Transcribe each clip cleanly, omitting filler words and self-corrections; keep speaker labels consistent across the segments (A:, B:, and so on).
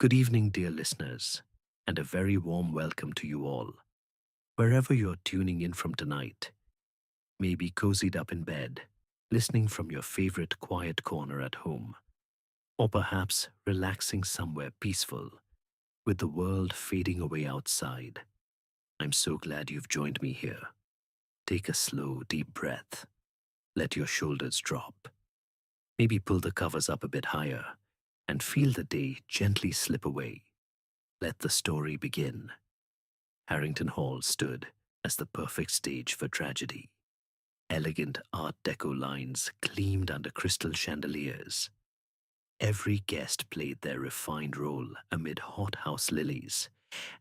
A: Good evening, dear listeners, and a very warm welcome to you all. Wherever you're tuning in from tonight, maybe cozied up in bed, listening from your favorite quiet corner at home, or perhaps relaxing somewhere peaceful with the world fading away outside. I'm so glad you've joined me here. Take a slow, deep breath. Let your shoulders drop. Maybe pull the covers up a bit higher and feel the day gently slip away. Let the story begin. Harrington Hall stood as the perfect stage for tragedy. Elegant Art Deco lines gleamed under crystal chandeliers. Every guest played their refined role amid hothouse lilies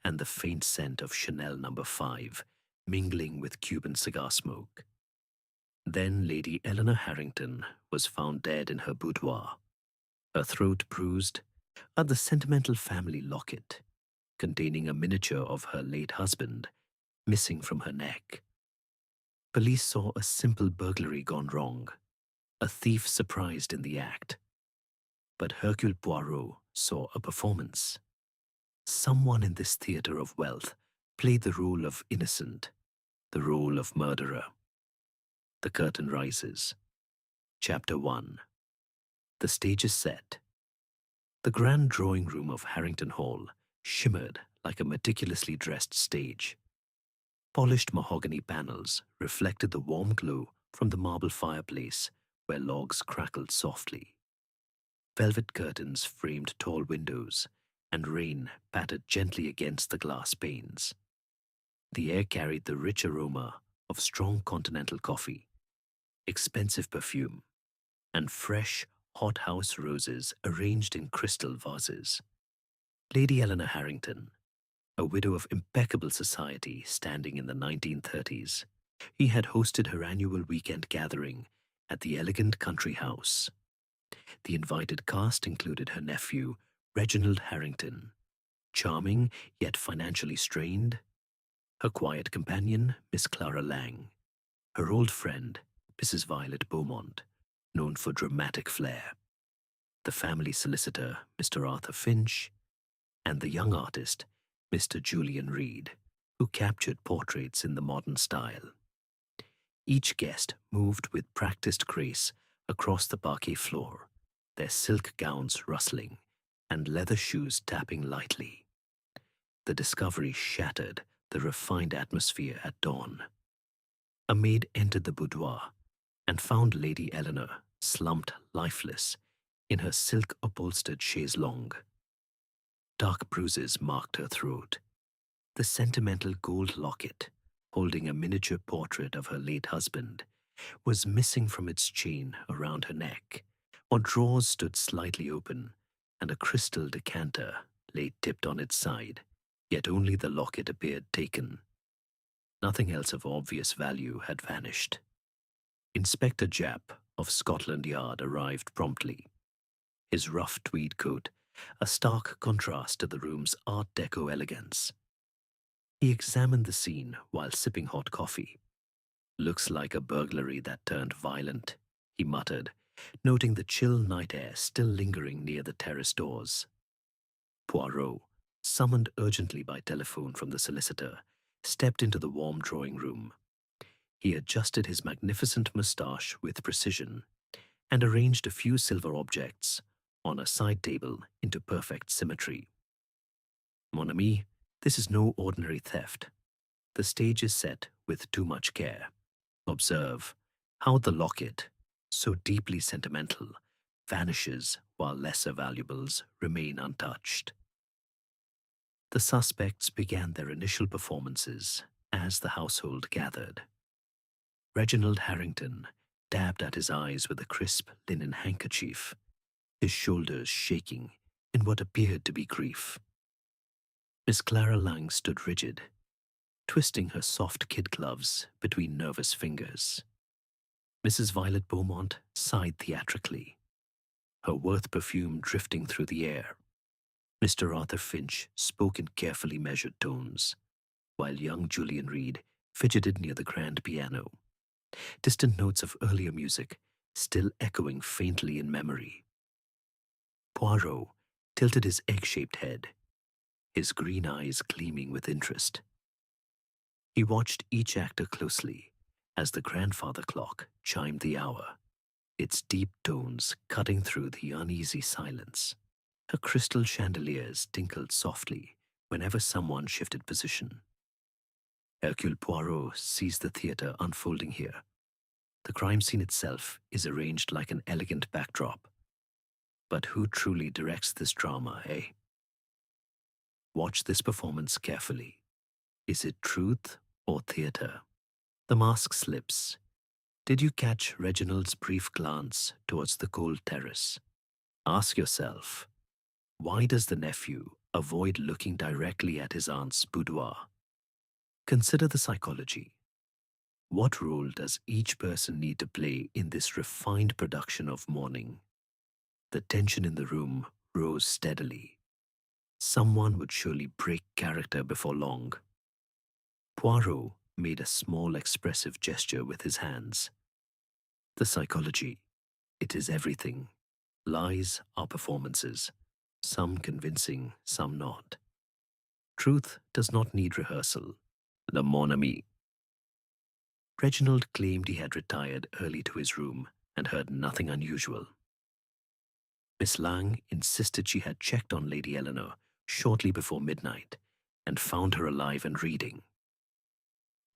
A: and the faint scent of Chanel No. 5 mingling with Cuban cigar smoke. Then Lady Eleanor Harrington was found dead in her boudoir, her throat bruised, at the sentimental family locket, containing a miniature of her late husband, missing from her neck. Police saw a simple burglary gone wrong, a thief surprised in the act. But Hercule Poirot saw a performance. Someone in this theatre of wealth played the role of innocent, the role of murderer. The curtain rises. Chapter 1. The stage is set. The grand drawing room of Harrington Hall shimmered like a meticulously dressed stage. Polished mahogany panels reflected the warm glow from the marble fireplace where logs crackled softly. Velvet curtains framed tall windows, and rain pattered gently against the glass panes. The air carried the rich aroma of strong continental coffee, expensive perfume, and fresh, hothouse roses arranged in crystal vases. Lady Eleanor Harrington, a widow of impeccable society standing in the 1930s, he had hosted her annual weekend gathering at the elegant country house. The invited cast included her nephew, Reginald Harrington, charming yet financially strained, her quiet companion, Miss Clara Lang, her old friend, Mrs. Violet Beaumont, known for dramatic flair, the family solicitor, Mr. Arthur Finch, and the young artist, Mr. Julian Reed, who captured portraits in the modern style. Each guest moved with practiced grace across the parquet floor, their silk gowns rustling and leather shoes tapping lightly. The discovery shattered the refined atmosphere at dawn. A maid entered the boudoir and found Lady Eleanor slumped lifeless in her silk-upholstered chaise longue. Dark bruises marked her throat. The sentimental gold locket, holding a miniature portrait of her late husband, was missing from its chain around her neck, while drawers stood slightly open, and a crystal decanter lay tipped on its side, yet only the locket appeared taken. Nothing else of obvious value had vanished. Inspector Japp of Scotland Yard arrived promptly. His rough tweed coat, a stark contrast to the room's Art Deco elegance. He examined the scene while sipping hot coffee. "Looks like a burglary that turned violent," he muttered, noting the chill night air still lingering near the terrace doors. Poirot, summoned urgently by telephone from the solicitor, stepped into the warm drawing room. He adjusted his magnificent moustache with precision and arranged a few silver objects on a side table into perfect symmetry. "Mon ami, this is no ordinary theft. The stage is set with too much care. Observe how the locket, so deeply sentimental, vanishes while lesser valuables remain untouched." The suspects began their initial performances as the household gathered. Reginald Harrington dabbed at his eyes with a crisp linen handkerchief, his shoulders shaking in what appeared to be grief. Miss Clara Lang stood rigid, twisting her soft kid gloves between nervous fingers. Mrs. Violet Beaumont sighed theatrically, her Worth perfume drifting through the air. Mr. Arthur Finch spoke in carefully measured tones, while young Julian Reed fidgeted near the grand piano, distant notes of earlier music still echoing faintly in memory. Poirot tilted his egg-shaped head, his green eyes gleaming with interest. He watched each actor closely as the grandfather clock chimed the hour, its deep tones cutting through the uneasy silence. Her crystal chandeliers tinkled softly whenever someone shifted position. Hercule Poirot sees the theatre unfolding here. The crime scene itself is arranged like an elegant backdrop. But who truly directs this drama, eh? Watch this performance carefully. Is it truth or theatre? The mask slips. Did you catch Reginald's brief glance towards the cold terrace? Ask yourself, why does the nephew avoid looking directly at his aunt's boudoir? Consider the psychology. What role does each person need to play in this refined production of mourning? The tension in the room rose steadily. Someone would surely break character before long. Poirot made a small expressive gesture with his hands. The psychology, it is everything. Lies are performances, some convincing, some not. Truth does not need rehearsal. Le mon ami. Reginald claimed he had retired early to his room and heard nothing unusual. Miss Lang insisted she had checked on Lady Eleanor shortly before midnight and found her alive and reading.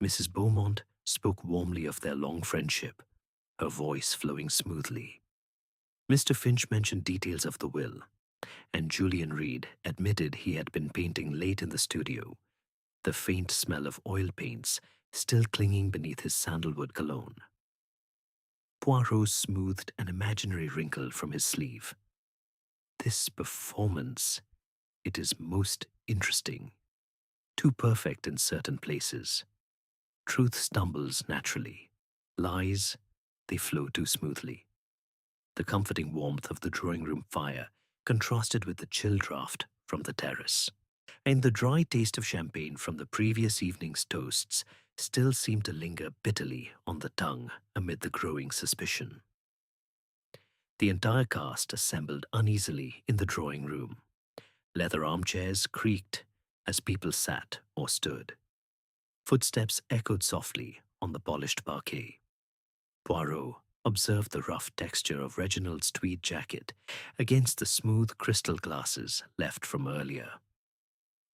A: Mrs. Beaumont spoke warmly of their long friendship, her voice flowing smoothly. Mr. Finch mentioned details of the will, and Julian Reed admitted he had been painting late in the studio, the faint smell of oil paints still clinging beneath his sandalwood cologne. Poirot smoothed an imaginary wrinkle from his sleeve. This performance, it is most interesting, too perfect in certain places. Truth stumbles naturally. Lies, they flow too smoothly. The comforting warmth of the drawing-room fire contrasted with the chill draught from the terrace, and the dry taste of champagne from the previous evening's toasts still seemed to linger bitterly on the tongue amid the growing suspicion. The entire cast assembled uneasily in the drawing-room. Leather armchairs creaked as people sat or stood. Footsteps echoed softly on the polished parquet. Poirot observed the rough texture of Reginald's tweed jacket against the smooth crystal glasses left from earlier.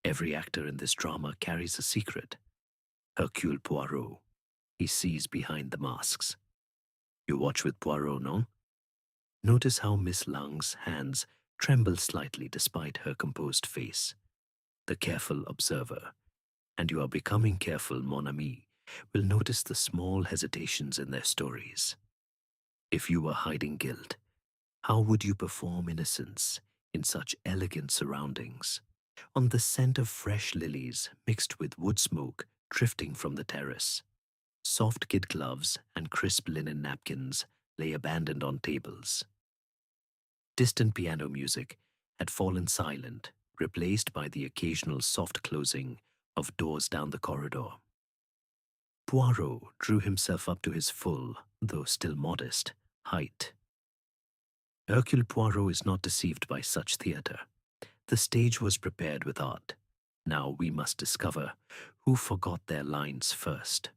A: Every actor in this drama carries a secret. Hercule Poirot. He sees behind the masks. You watch with Poirot, no? Notice how Miss Lang's hands tremble slightly despite her composed face. The careful observer, and you are becoming careful, mon ami, will notice the small hesitations in their stories. If you were hiding guilt, how would you perform innocence in such elegant surroundings? On the scent of fresh lilies mixed with wood smoke drifting from the terrace, soft kid gloves and crisp linen napkins lay abandoned on tables. Distant piano music had fallen silent, replaced by the occasional soft closing of doors down the corridor. Poirot drew himself up to his full, though still modest, height. Hercule Poirot is not deceived by such theatre. The stage was prepared with art. Now we must discover who forgot their lines first.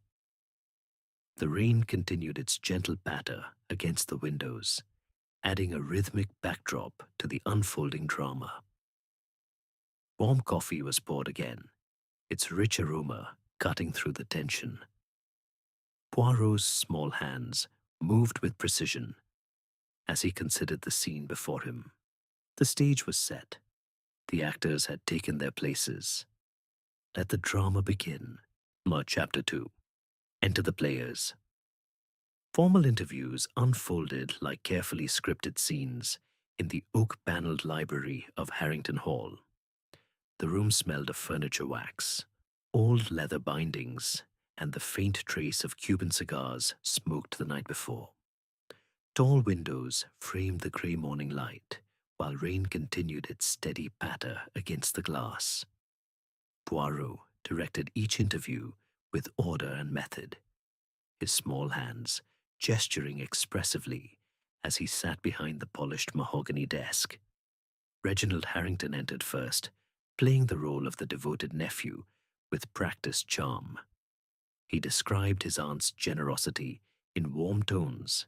A: The rain continued its gentle patter against the windows, adding a rhythmic backdrop to the unfolding drama. Warm coffee was poured again, its rich aroma cutting through the tension. Poirot's small hands moved with precision as he considered the scene before him. The stage was set. The actors had taken their places. Let the drama begin. Chapter 2. Enter the players. Formal interviews unfolded like carefully scripted scenes in the oak-paneled library of Harrington Hall. The room smelled of furniture wax, old leather bindings, and the faint trace of Cuban cigars smoked the night before. Tall windows framed the grey morning light, while rain continued its steady patter against the glass. Poirot directed each interview with order and method, his small hands gesturing expressively as he sat behind the polished mahogany desk. Reginald Harrington entered first, playing the role of the devoted nephew with practiced charm. He described his aunt's generosity in warm tones,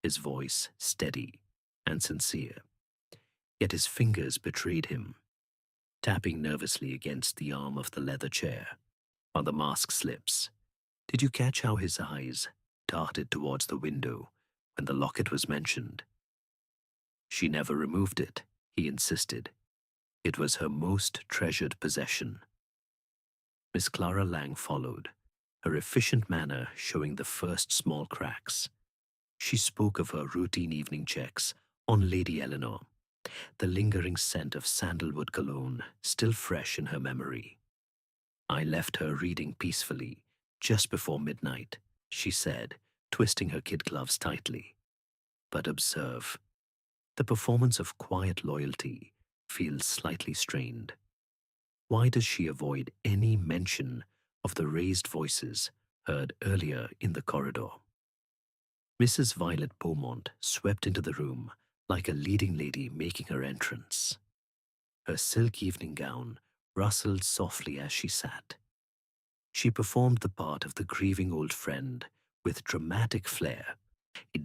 A: his voice steady and sincere. Yet his fingers betrayed him, tapping nervously against the arm of the leather chair while the mask slips. Did you catch how his eyes darted towards the window when the locket was mentioned? She never removed it, he insisted. It was her most treasured possession. Miss Clara Lang followed, her efficient manner showing the first small cracks. She spoke of her routine evening checks on Lady Eleanor, the lingering scent of sandalwood cologne still fresh in her memory. I left her reading peacefully just before midnight, she said, twisting her kid gloves tightly. But observe, the performance of quiet loyalty feels slightly strained. Why does she avoid any mention of the raised voices heard earlier in the corridor? Mrs. Violet Beaumont swept into the room like a leading lady making her entrance. Her silk evening gown rustled softly as she sat. She performed the part of the grieving old friend with dramatic flair,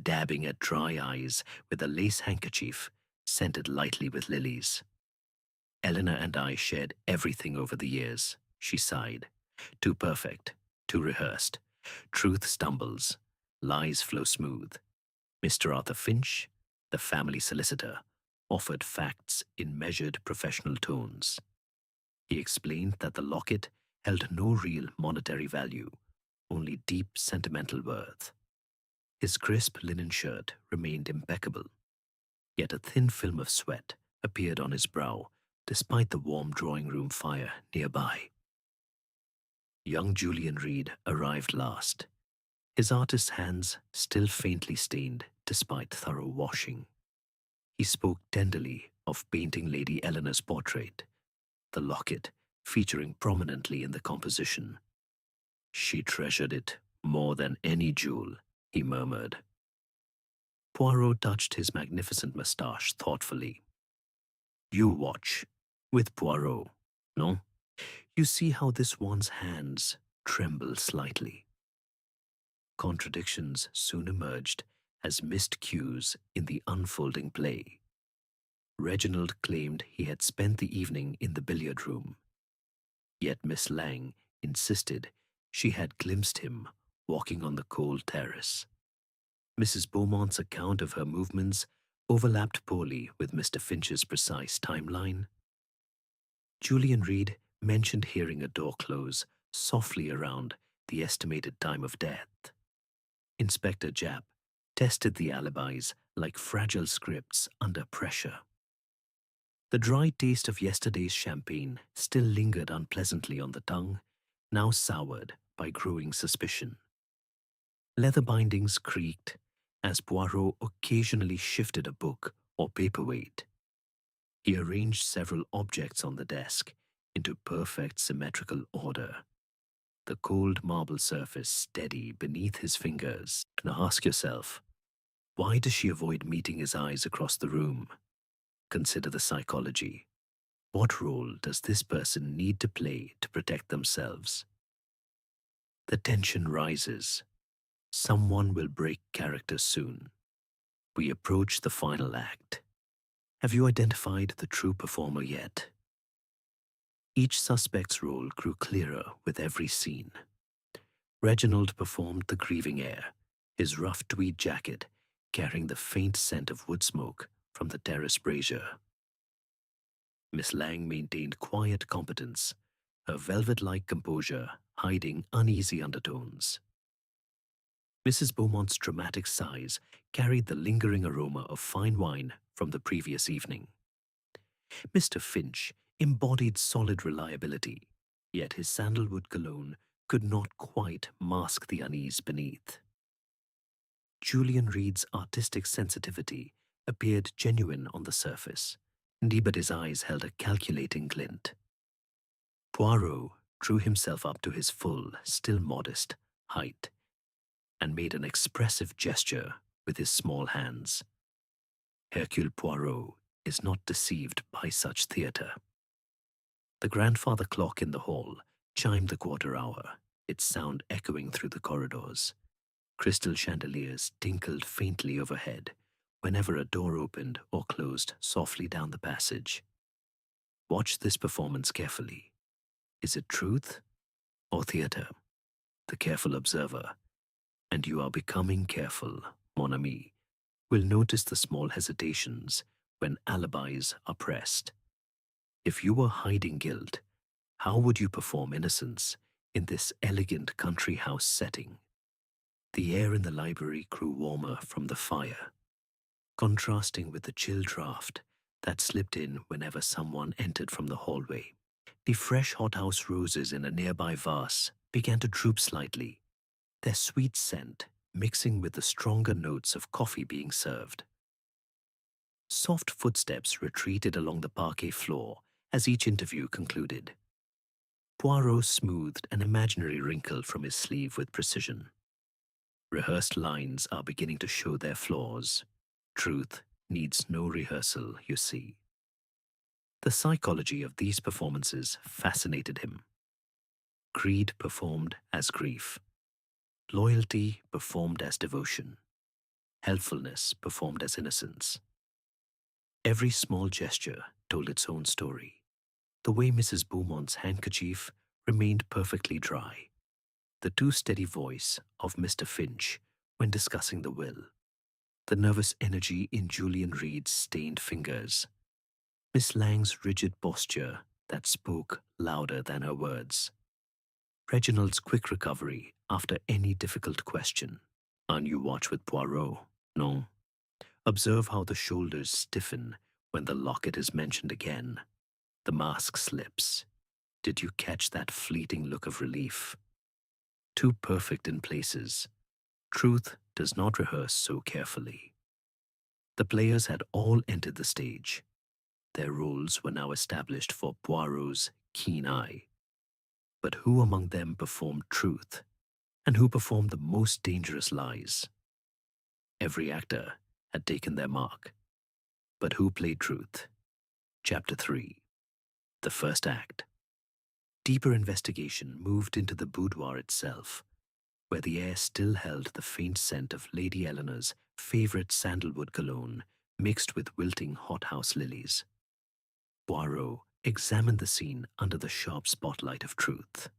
A: dabbing at dry eyes with a lace handkerchief scented lightly with lilies. Eleanor and I shared everything over the years, she sighed. Too perfect, too rehearsed. Truth stumbles, lies flow smooth. Mr. Arthur Finch, the family solicitor, offered facts in measured professional tones. He explained that the locket held no real monetary value, only deep sentimental worth. His crisp linen shirt remained impeccable, yet a thin film of sweat appeared on his brow despite the warm drawing-room fire nearby. Young Julian Reed arrived last, his artist's hands still faintly stained despite thorough washing. He spoke tenderly of painting Lady Eleanor's portrait, the locket featuring prominently in the composition. She treasured it more than any jewel, he murmured. Poirot touched his magnificent moustache thoughtfully. You watch, with Poirot, no? You see how this one's hands tremble slightly. Contradictions soon emerged as missed cues in the unfolding play. Reginald claimed he had spent the evening in the billiard room, yet Miss Lang insisted she had glimpsed him walking on the cold terrace. Mrs. Beaumont's account of her movements overlapped poorly with Mr. Finch's precise timeline. Julian Reed mentioned hearing a door close softly around the estimated time of death. Inspector Japp tested the alibis like fragile scripts under pressure. The dry taste of yesterday's champagne still lingered unpleasantly on the tongue, now soured by growing suspicion. Leather bindings creaked as Poirot occasionally shifted a book or paperweight. He arranged several objects on the desk into perfect symmetrical order, the cold marble surface steady beneath his fingers. Now ask yourself, why does she avoid meeting his eyes across the room? Consider the psychology. What role does this person need to play to protect themselves? The tension rises. Someone will break character soon. We approach the final act. Have you identified the true performer yet? Each suspect's role grew clearer with every scene. Reginald performed the grieving air, his rough tweed jacket carrying the faint scent of wood smoke from the terrace brazier. Miss Lang maintained quiet competence, her velvet-like composure hiding uneasy undertones. Mrs. Beaumont's dramatic sighs carried the lingering aroma of fine wine from the previous evening. Mr. Finch embodied solid reliability, yet his sandalwood cologne could not quite mask the unease beneath. Julian Reed's artistic sensitivity appeared genuine on the surface, but his eyes held a calculating glint. Poirot drew himself up to his full, still modest, height and made an expressive gesture with his small hands. Hercule Poirot is not deceived by such theatre. The grandfather clock in the hall chimed the quarter hour, its sound echoing through the corridors. Crystal chandeliers tinkled faintly overhead whenever a door opened or closed softly down the passage. Watch this performance carefully. Is it truth or theatre? The careful observer, and you are becoming careful, mon ami, will notice the small hesitations when alibis are pressed. If you were hiding guilt, how would you perform innocence in this elegant country house setting? The air in the library grew warmer from the fire, contrasting with the chill draft that slipped in whenever someone entered from the hallway. The fresh hothouse roses in a nearby vase began to droop slightly, their sweet scent mixing with the stronger notes of coffee being served. Soft footsteps retreated along the parquet floor as each interview concluded. Poirot smoothed an imaginary wrinkle from his sleeve with precision. Rehearsed lines are beginning to show their flaws. Truth needs no rehearsal, you see. The psychology of these performances fascinated him. Greed performed as grief. Loyalty performed as devotion. Helpfulness performed as innocence. Every small gesture told its own story. The way Mrs. Beaumont's handkerchief remained perfectly dry. The too steady voice of Mr. Finch when discussing the will. The nervous energy in Julian Reed's stained fingers. Miss Lang's rigid posture that spoke louder than her words. Reginald's quick recovery after any difficult question. On you watch with Poirot, no? Observe how the shoulders stiffen when the locket is mentioned again. The mask slips. Did you catch that fleeting look of relief? Too perfect in places. Truth does not rehearse so carefully. The players had all entered the stage. Their roles were now established for Poirot's keen eye. But who among them performed truth, and who performed the most dangerous lies? Every actor had taken their mark. But who played truth? Chapter 3. The first act. Deeper investigation moved into the boudoir itself, where the air still held the faint scent of Lady Eleanor's favorite sandalwood cologne mixed with wilting hothouse lilies. Poirot examined the scene under the sharp spotlight of truth.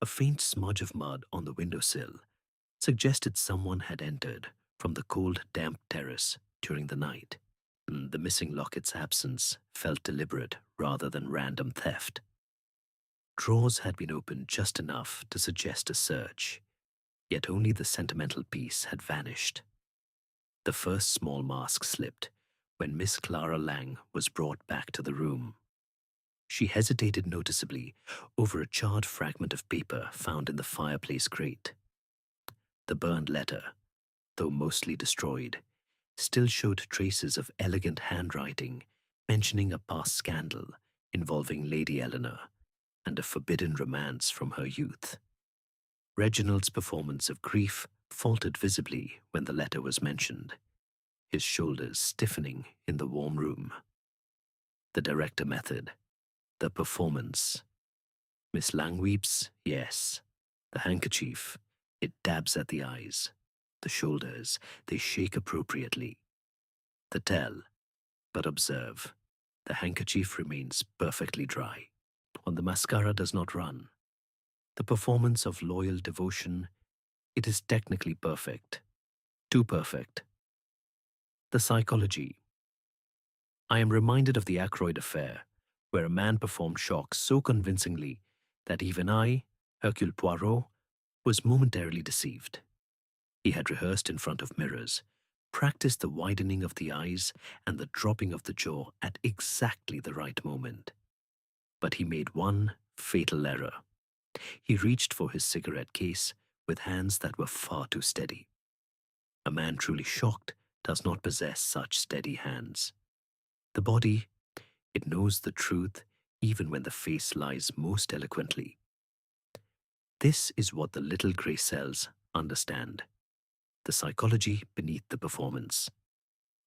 A: A faint smudge of mud on the windowsill suggested someone had entered from the cold, damp terrace during the night. The missing locket's absence felt deliberate rather than random theft. Drawers had been opened just enough to suggest a search, yet only the sentimental piece had vanished. The first small mask slipped when Miss Clara Lang was brought back to the room. She hesitated noticeably over a charred fragment of paper found in the fireplace grate. The burned letter, though mostly destroyed, still showed traces of elegant handwriting mentioning a past scandal involving Lady Eleanor and a forbidden romance from her youth. Reginald's performance of grief faltered visibly when the letter was mentioned, his shoulders stiffening in the warm room. The director method, the performance. Miss Lang weeps, yes. The handkerchief, it dabs at the eyes. The shoulders, they shake appropriately. The tell, but observe, the handkerchief remains perfectly dry. When the mascara does not run. The performance of loyal devotion, it is technically perfect. Too perfect. The psychology. I am reminded of the Ackroyd affair, where a man performed shocks so convincingly that even I, Hercule Poirot, was momentarily deceived. He had rehearsed in front of mirrors, practiced the widening of the eyes and the dropping of the jaw at exactly the right moment. But he made one fatal error. He reached for his cigarette case with hands that were far too steady. A man truly shocked does not possess such steady hands. The body, it knows the truth even when the face lies most eloquently. This is what the little grey cells understand. The psychology beneath the performance.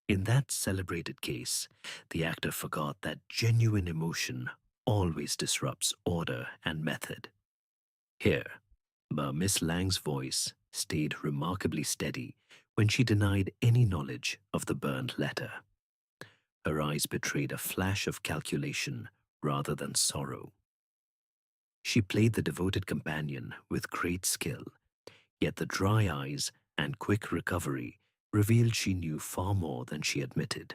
A: In that celebrated case, the actor forgot that genuine emotion always disrupts order and method. Here, Miss Lang's voice stayed remarkably steady when she denied any knowledge of the burned letter. Her eyes betrayed a flash of calculation rather than sorrow. She played the devoted companion with great skill, yet the dry eyes and quick recovery revealed she knew far more than she admitted.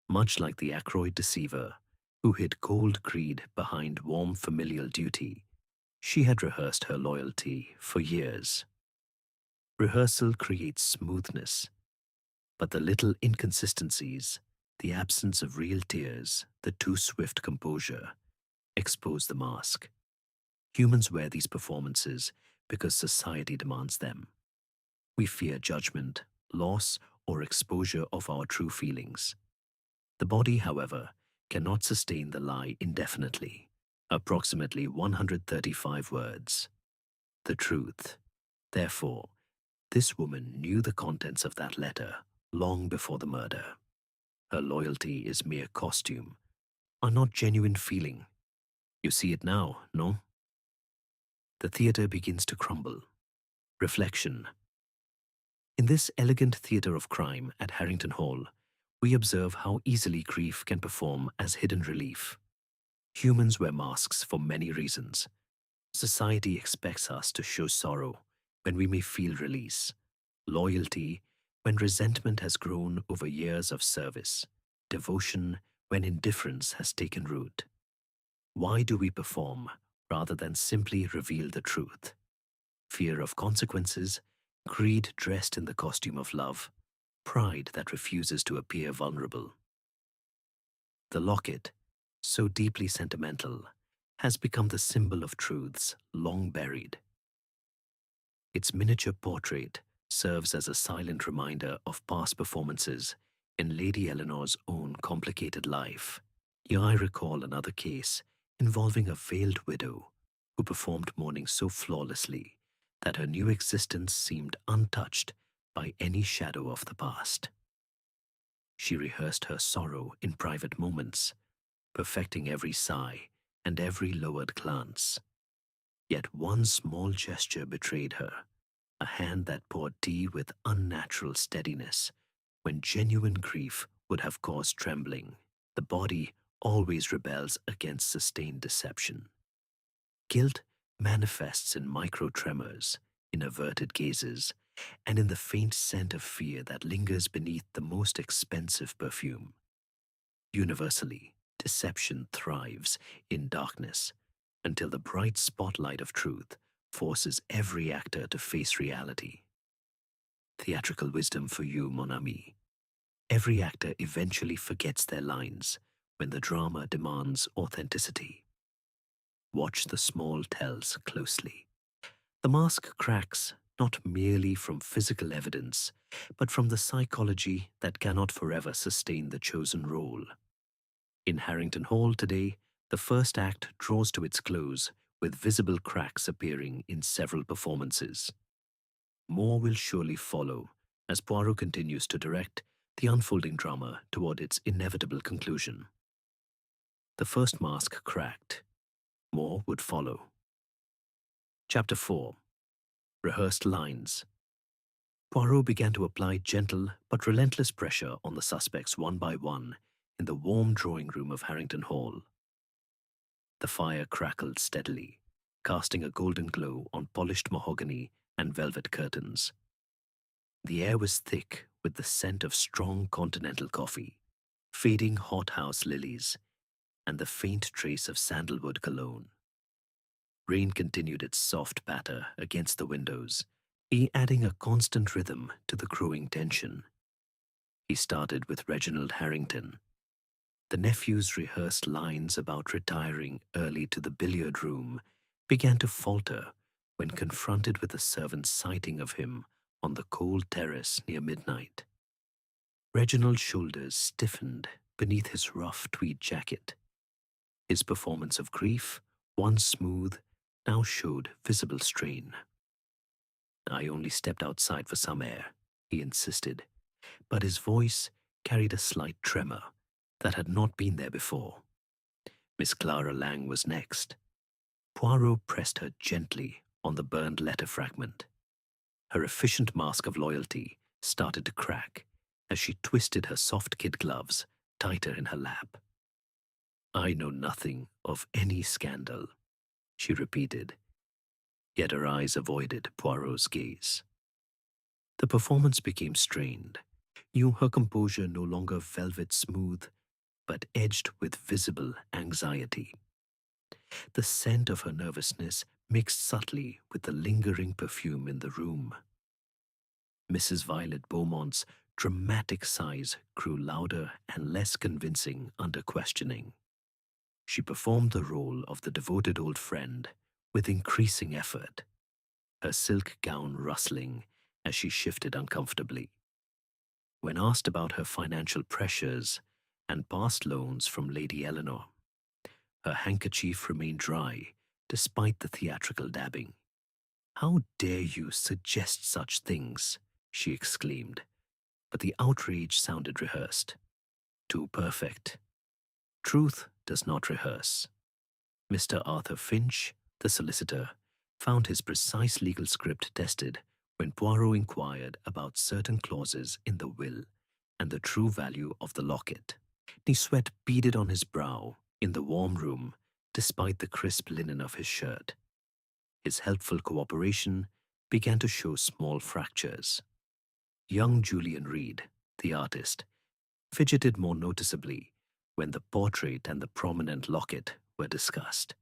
A: Much like the Ackroyd deceiver, who hid cold greed behind warm familial duty, she had rehearsed her loyalty for years. Rehearsal creates smoothness, but the little inconsistencies, the absence of real tears, the too swift composure, expose the mask. Humans wear these performances because society demands them. We fear judgment, loss, or exposure of our true feelings. The body, however, cannot sustain the lie indefinitely. Approximately 135 words. The truth. Therefore, this woman knew the contents of that letter long before the murder. Her loyalty is mere costume, a not genuine feeling. You see it now, no? The theatre begins to crumble. Reflection. In this elegant theatre of crime at Harrington Hall, we observe how easily grief can perform as hidden relief. Humans wear masks for many reasons. Society expects us to show sorrow when we may feel release, loyalty when resentment has grown over years of service, devotion when indifference has taken root. Why do we perform rather than simply reveal the truth? Fear of consequences, greed dressed in the costume of love, pride that refuses to appear vulnerable. The locket, so deeply sentimental, has become the symbol of truths long buried. Its miniature portrait serves as a silent reminder of past performances in Lady Eleanor's own complicated life. I recall another case involving a veiled widow who performed mourning so flawlessly that her new existence seemed untouched by any shadow of the past. She rehearsed her sorrow in private moments, perfecting every sigh and every lowered glance. Yet one small gesture betrayed her, a hand that poured tea with unnatural steadiness when genuine grief would have caused trembling. The body always rebels against sustained deception. Guilt manifests in micro tremors, in averted gazes, and in the faint scent of fear that lingers beneath the most expensive perfume. Universally, deception thrives in darkness until the bright spotlight of truth forces every actor to face reality. Theatrical wisdom for you, mon ami. Every actor eventually forgets their lines when the drama demands authenticity. Watch the small tells closely. The mask cracks not merely from physical evidence, but from the psychology that cannot forever sustain the chosen role. In Harrington Hall today, the first act draws to its close with visible cracks appearing in several performances. More will surely follow as Poirot continues to direct the unfolding drama toward its inevitable conclusion. The first mask cracked. More would follow. Chapter 4. Rehearsed Lines. Poirot began to apply gentle but relentless pressure on the suspects one by one in the warm drawing room of Harrington Hall. The fire crackled steadily, casting a golden glow on polished mahogany and velvet curtains. The air was thick with the scent of strong continental coffee, fading hothouse lilies, and the faint trace of sandalwood cologne. Rain continued its soft patter against the windows, adding a constant rhythm to the growing tension. He started with Reginald Harrington. The nephew's rehearsed lines about retiring early to the billiard room began to falter when confronted with the servant's sighting of him on the cold terrace near midnight. Reginald's shoulders stiffened beneath his rough tweed jacket. His performance of grief, once smooth, now showed visible strain. "I only stepped outside for some air," he insisted, but his voice carried a slight tremor that had not been there before. Miss Clara Lang was next. Poirot pressed her gently on the burned letter fragment. Her efficient mask of loyalty started to crack as she twisted her soft kid gloves tighter in her lap. "I know nothing of any scandal," she repeated, yet her eyes avoided Poirot's gaze. The performance became strained. Her composure no longer velvet smooth, but edged with visible anxiety. The scent of her nervousness mixed subtly with the lingering perfume in the room. Mrs. Violet Beaumont's dramatic sighs grew louder and less convincing under questioning. She performed the role of the devoted old friend with increasing effort, her silk gown rustling as she shifted uncomfortably. When asked about her financial pressures and past loans from Lady Eleanor, her handkerchief remained dry despite the theatrical dabbing. "How dare you suggest such things?" she exclaimed, but the outrage sounded rehearsed. Too perfect. Truth does not rehearse. Mr. Arthur Finch, the solicitor, found his precise legal script tested when Poirot inquired about certain clauses in the will and the true value of the locket. The sweat beaded on his brow in the warm room despite the crisp linen of his shirt. His helpful cooperation began to show small fractures. Young Julian Reed, the artist, fidgeted more noticeably when the portrait and the prominent locket were discussed.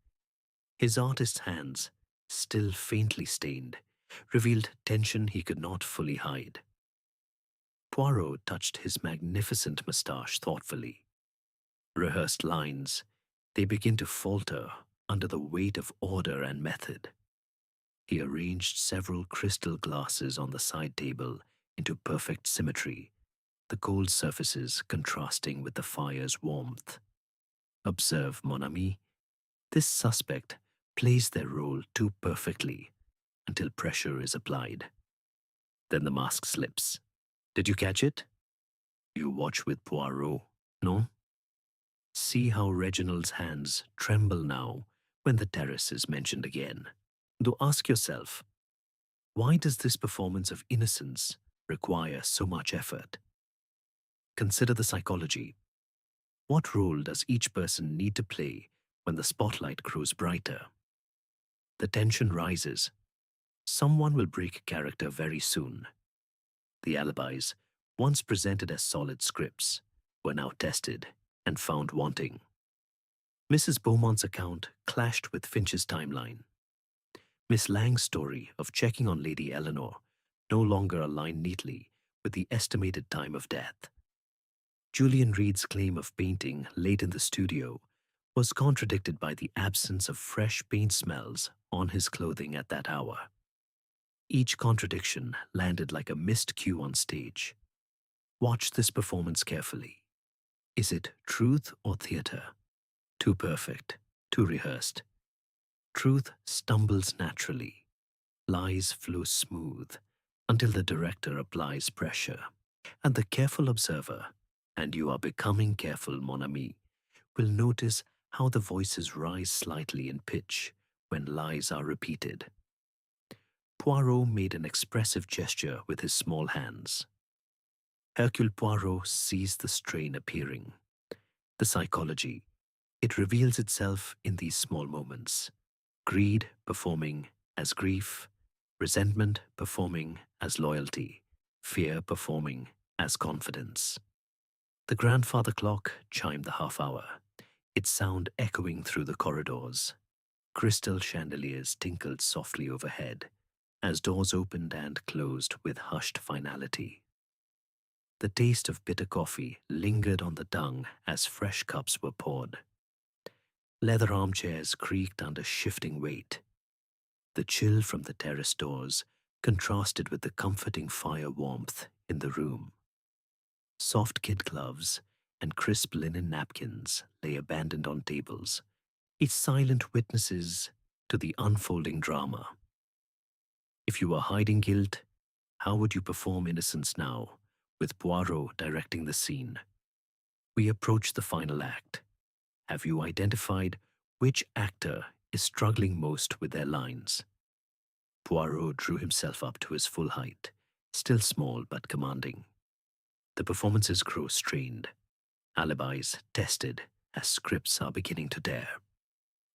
A: His artist's hands, still faintly stained, revealed tension he could not fully hide. Poirot touched his magnificent moustache thoughtfully. Rehearsed lines, they begin to falter under the weight of order and method. He arranged several crystal glasses on the side table into perfect symmetry, the cold surfaces contrasting with the fire's warmth. "Observe, mon ami, this suspect plays their role too perfectly until pressure is applied. Then the mask slips. Did you catch it? You watch with Poirot, no? See how Reginald's hands tremble now when the terrace is mentioned again. Though ask yourself, why does this performance of innocence require so much effort? Consider the psychology. What role does each person need to play when the spotlight grows brighter? The tension rises. Someone will break character very soon. The alibis, once presented as solid scripts, were now tested and found wanting. Mrs. Beaumont's account clashed with Finch's timeline. Miss Lang's story of checking on Lady Eleanor no longer aligned neatly with the estimated time of death. Julian Reed's claim of painting late in the studio was contradicted by the absence of fresh paint smells on his clothing at that hour. Each contradiction landed like a missed cue on stage. Watch this performance carefully. Is it truth or theater? Too perfect, too rehearsed. Truth stumbles naturally. Lies flow smooth until the director applies pressure. And the careful observer, and you are becoming careful, mon ami, will notice how the voices rise slightly in pitch when lies are repeated. Poirot made an expressive gesture with his small hands. Hercule Poirot sees the strain appearing. The psychology, it reveals itself in these small moments. Greed performing as grief, resentment performing as loyalty, fear performing as confidence. The grandfather clock chimed the half hour, its sound echoing through the corridors. Crystal chandeliers tinkled softly overhead as doors opened and closed with hushed finality. The taste of bitter coffee lingered on the tongue as fresh cups were poured. Leather armchairs creaked under shifting weight. The chill from the terrace doors contrasted with the comforting fire warmth in the room. Soft kid gloves and crisp linen napkins lay abandoned on tables, each silent witnesses to the unfolding drama. If you were hiding guilt, how would you perform innocence now, with Poirot directing the scene. We approach the final act. Have you identified which actor is struggling most with their lines? Poirot drew himself up to his full height, still small but commanding. The performances grow strained, alibis tested as scripts are beginning to dare.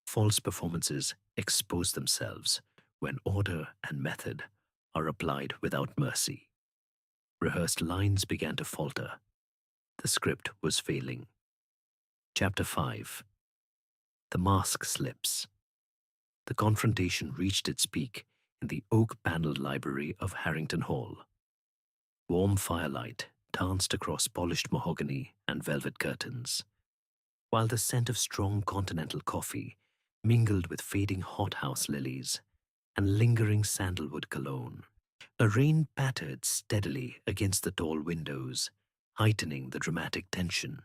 A: False performances expose themselves when order and method are applied without mercy. Rehearsed lines began to falter. The script was failing. Chapter 5. The mask slips. The confrontation reached its peak in the oak-paneled library of Harrington Hall. Warm firelight danced across polished mahogany and velvet curtains, while the scent of strong continental coffee mingled with fading hothouse lilies and lingering sandalwood cologne. A rain pattered steadily against the tall windows, heightening the dramatic tension.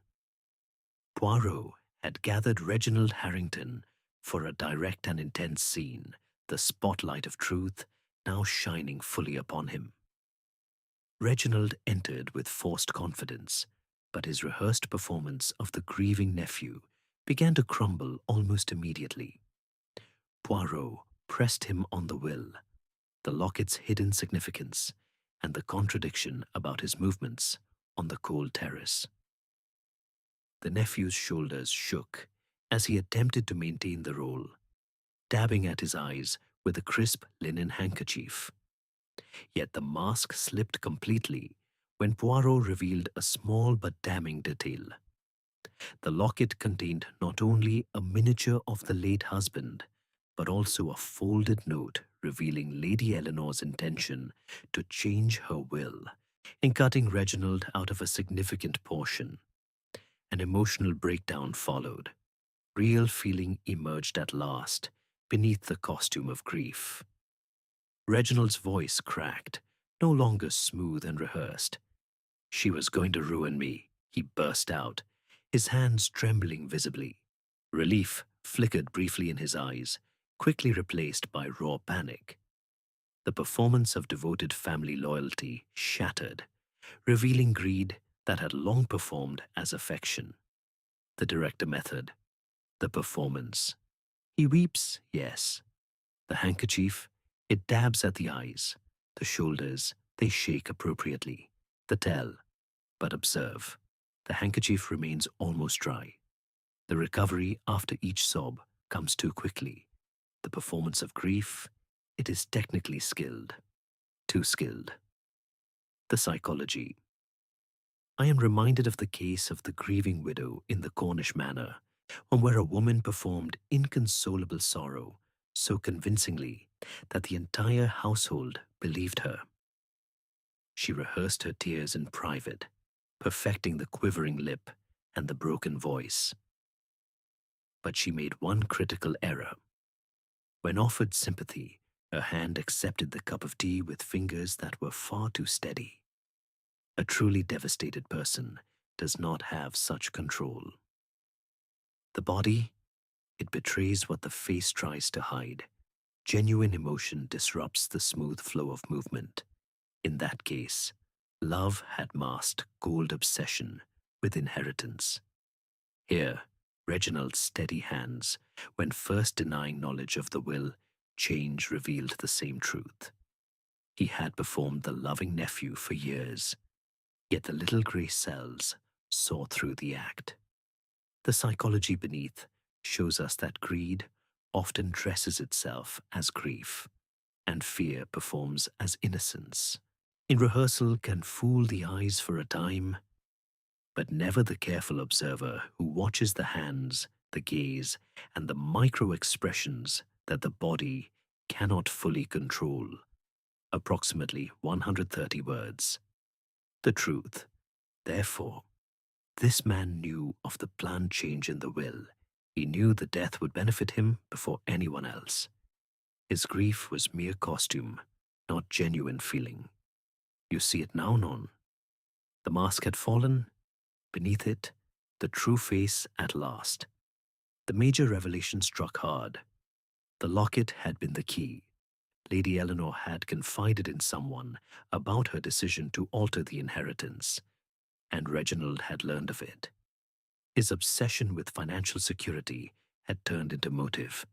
A: Poirot had gathered Reginald Harrington for a direct and intense scene, the spotlight of truth now shining fully upon him. Reginald entered with forced confidence, but his rehearsed performance of the grieving nephew began to crumble almost immediately. Poirot pressed him on the will, the locket's hidden significance, and the contradiction about his movements on the cold terrace. The nephew's shoulders shook as he attempted to maintain the role, dabbing at his eyes with a crisp linen handkerchief. Yet the mask slipped completely when Poirot revealed a small but damning detail. The locket contained not only a miniature of the late husband, but also a folded note revealing Lady Eleanor's intention to change her will in cutting Reginald out of a significant portion. An emotional breakdown followed. Real feeling emerged at last beneath the costume of grief. Reginald's voice cracked, no longer smooth and rehearsed. "She was going to ruin me," he burst out, his hands trembling visibly. Relief flickered briefly in his eyes, quickly replaced by raw panic. The performance of devoted family loyalty shattered, revealing greed that had long performed as affection. The director method, the performance. He weeps, yes. The handkerchief, it dabs at the eyes. The shoulders, they shake appropriately. The tell. But observe, the handkerchief remains almost dry. The recovery after each sob comes too quickly. The performance of grief, it is technically skilled. Too skilled. The psychology. I am reminded of the case of the grieving widow in the Cornish manor, where a woman performed inconsolable sorrow so convincingly that the entire household believed her. She rehearsed her tears in private, perfecting the quivering lip and the broken voice. But she made one critical error. When offered sympathy, her hand accepted the cup of tea with fingers that were far too steady. A truly devastated person does not have such control. The body, it betrays what the face tries to hide. Genuine emotion disrupts the smooth flow of movement. In that case, love had masked cold obsession with inheritance. Here, Reginald's steady hands, when first denying knowledge of the will, change revealed the same truth. He had performed the loving nephew for years, yet the little grey cells saw through the act. The psychology beneath shows us that greed often dresses itself as grief, and fear performs as innocence. In rehearsal can fool the eyes for a time, but never the careful observer who watches the hands, the gaze, and the micro-expressions that the body cannot fully control. Approximately 130 words. The truth. Therefore, this man knew of the planned change in the will. He knew the death would benefit him before anyone else. His grief was mere costume, not genuine feeling. You see it now, Non. The mask had fallen. Beneath it, the true face at last. The major revelation struck hard. The locket had been the key. Lady Eleanor had confided in someone about her decision to alter the inheritance, and Reginald had learned of it. His obsession with financial security had turned into motive.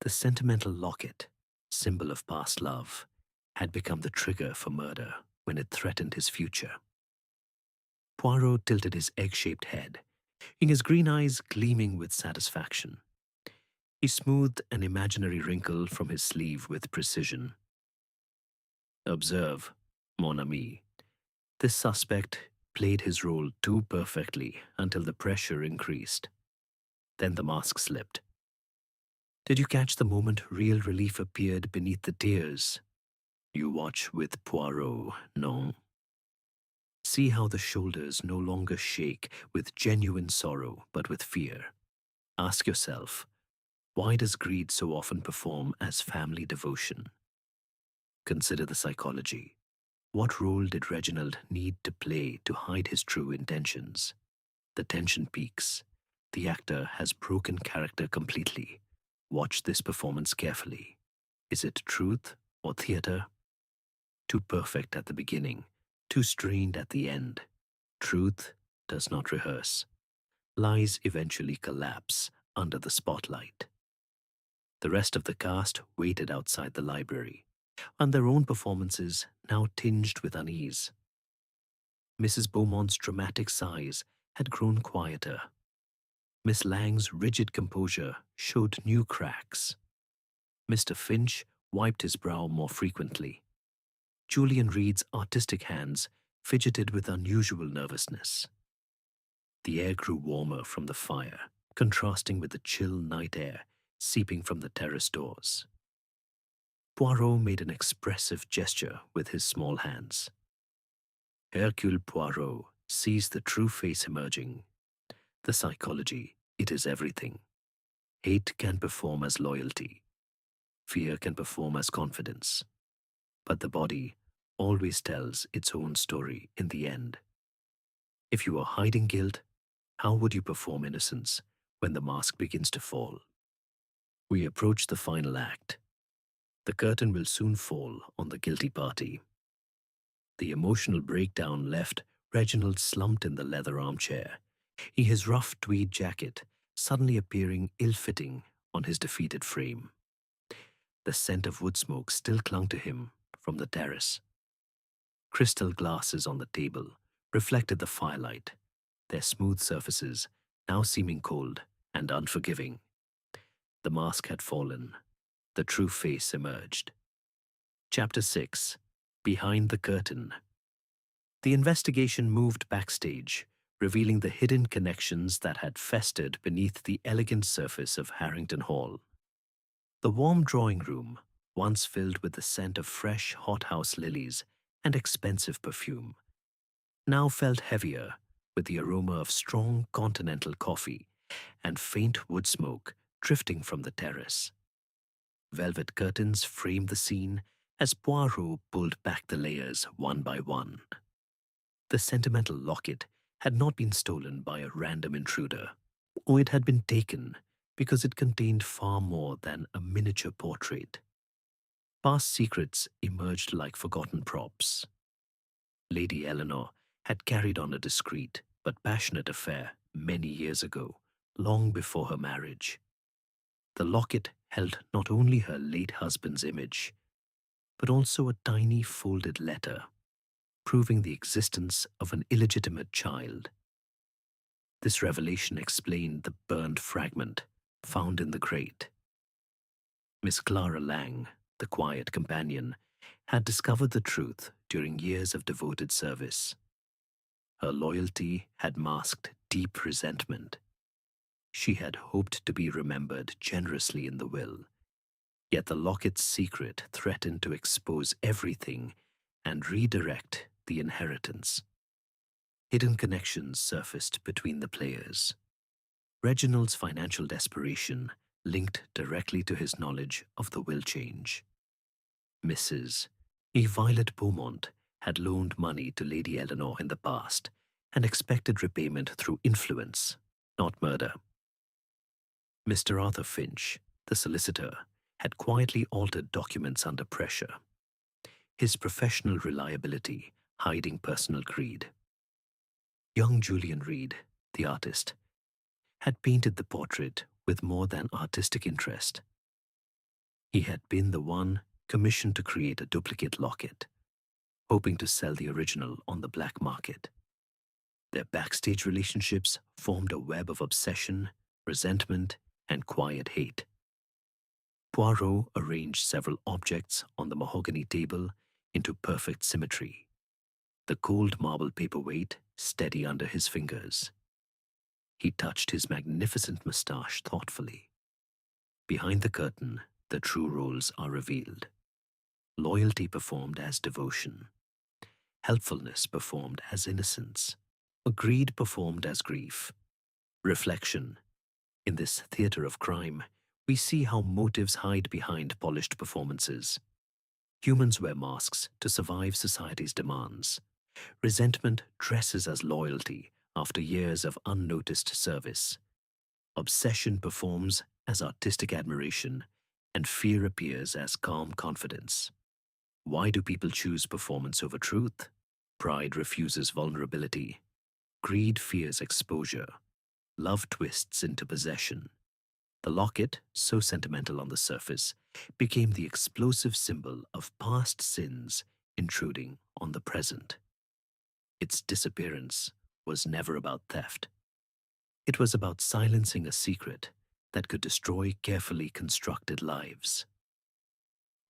A: The sentimental locket, symbol of past love, had become the trigger for murder when it threatened his future. Poirot tilted his egg-shaped head, his green eyes gleaming with satisfaction. He smoothed an imaginary wrinkle from his sleeve with precision. Observe, mon ami. This suspect played his role too perfectly until the pressure increased. Then the mask slipped. Did you catch the moment real relief appeared beneath the tears? You watch with Poirot, non? See how the shoulders no longer shake with genuine sorrow but with fear. Ask yourself, why does greed so often perform as family devotion? Consider the psychology. What role did Reginald need to play to hide his true intentions? The tension peaks. The actor has broken character completely. Watch this performance carefully. Is it truth or theater? Too perfect at the beginning, too strained at the end. Truth does not rehearse. Lies eventually collapse under the spotlight. The rest of the cast waited outside the library, and their own performances now tinged with unease. Mrs. Beaumont's dramatic sighs had grown quieter. Miss Lang's rigid composure showed new cracks. Mr. Finch wiped his brow more frequently. Julian Reed's artistic hands fidgeted with unusual nervousness. The air grew warmer from the fire, contrasting with the chill night air seeping from the terrace doors. Poirot made an expressive gesture with his small hands. Hercule Poirot sees the true face emerging. The psychology, it is everything. Hate can perform as loyalty. Fear can perform as confidence. But the body always tells its own story in the end. If you are hiding guilt, how would you perform innocence when the mask begins to fall? We approach the final act. The curtain will soon fall on the guilty party. The emotional breakdown left Reginald slumped in the leather armchair, his rough tweed jacket suddenly appearing ill-fitting on his defeated frame. The scent of wood smoke still clung to him from the terrace. Crystal glasses on the table reflected the firelight, their smooth surfaces now seeming cold and unforgiving. The mask had fallen. The true face emerged. Chapter 6. Behind the Curtain. The investigation moved backstage, revealing the hidden connections that had festered beneath the elegant surface of Harrington Hall. The warm drawing room, once filled with the scent of fresh hothouse lilies and expensive perfume, now felt heavier with the aroma of strong continental coffee and faint wood smoke drifting from the terrace. Velvet curtains framed the scene as Poirot pulled back the layers one by one. The sentimental locket had not been stolen by a random intruder, or it had been taken because it contained far more than a miniature portrait. Past secrets emerged like forgotten props. Lady Eleanor had carried on a discreet but passionate affair many years ago, long before her marriage. The locket held not only her late husband's image, but also a tiny folded letter, proving the existence of an illegitimate child. This revelation explained the burned fragment found in the grate. Miss Clara Lang, the quiet companion, had discovered the truth during years of devoted service. Her loyalty had masked deep resentment. She had hoped to be remembered generously in the will, yet the locket's secret threatened to expose everything and redirect the inheritance. Hidden connections surfaced between the players. Reginald's financial desperation linked directly to his knowledge of the will change. Mrs. Violet Beaumont had loaned money to Lady Eleanor in the past and expected repayment through influence, not murder. Mr. Arthur Finch, the solicitor, had quietly altered documents under pressure, his professional reliability hiding personal greed. Young Julian Reed, the artist, had painted the portrait with more than artistic interest. He had been the one commissioned to create a duplicate locket, hoping to sell the original on the black market. Their backstage relationships formed a web of obsession, resentment, and quiet hate. Poirot arranged several objects on the mahogany table into perfect symmetry, the cold marble paperweight steady under his fingers. He touched his magnificent moustache thoughtfully. Behind the curtain, the true roles are revealed. Loyalty performed as devotion, helpfulness performed as innocence, greed performed as grief. Reflection. In this theater of crime, we see how motives hide behind polished performances. Humans wear masks to survive society's demands. Resentment dresses as loyalty after years of unnoticed service. Obsession performs as artistic admiration, and fear appears as calm confidence. Why do people choose performance over truth? Pride refuses vulnerability. Greed fears exposure. Love twists into possession. The locket, so sentimental on the surface, became the explosive symbol of past sins intruding on the present. Its disappearance was never about theft. It was about silencing a secret that could destroy carefully constructed lives.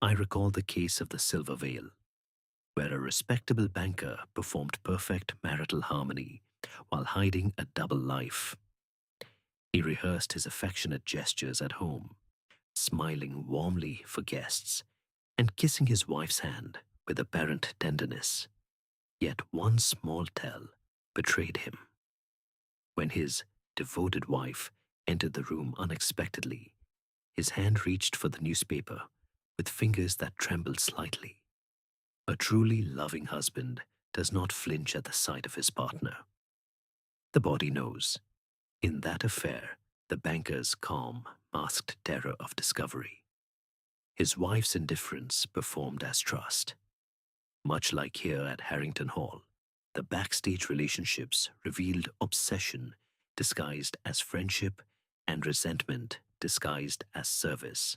A: I recall the case of the Silver Veil, where a respectable banker performed perfect marital harmony while hiding a double life. He rehearsed his affectionate gestures at home, smiling warmly for guests and kissing his wife's hand with apparent tenderness. Yet one small tell betrayed him. When his devoted wife entered the room unexpectedly, his hand reached for the newspaper with fingers that trembled slightly. A truly loving husband does not flinch at the sight of his partner. The body knows. In that affair, the banker's calm masked terror of discovery. His wife's indifference performed as trust. Much like here at Harrington Hall, the backstage relationships revealed obsession disguised as friendship and resentment disguised as service.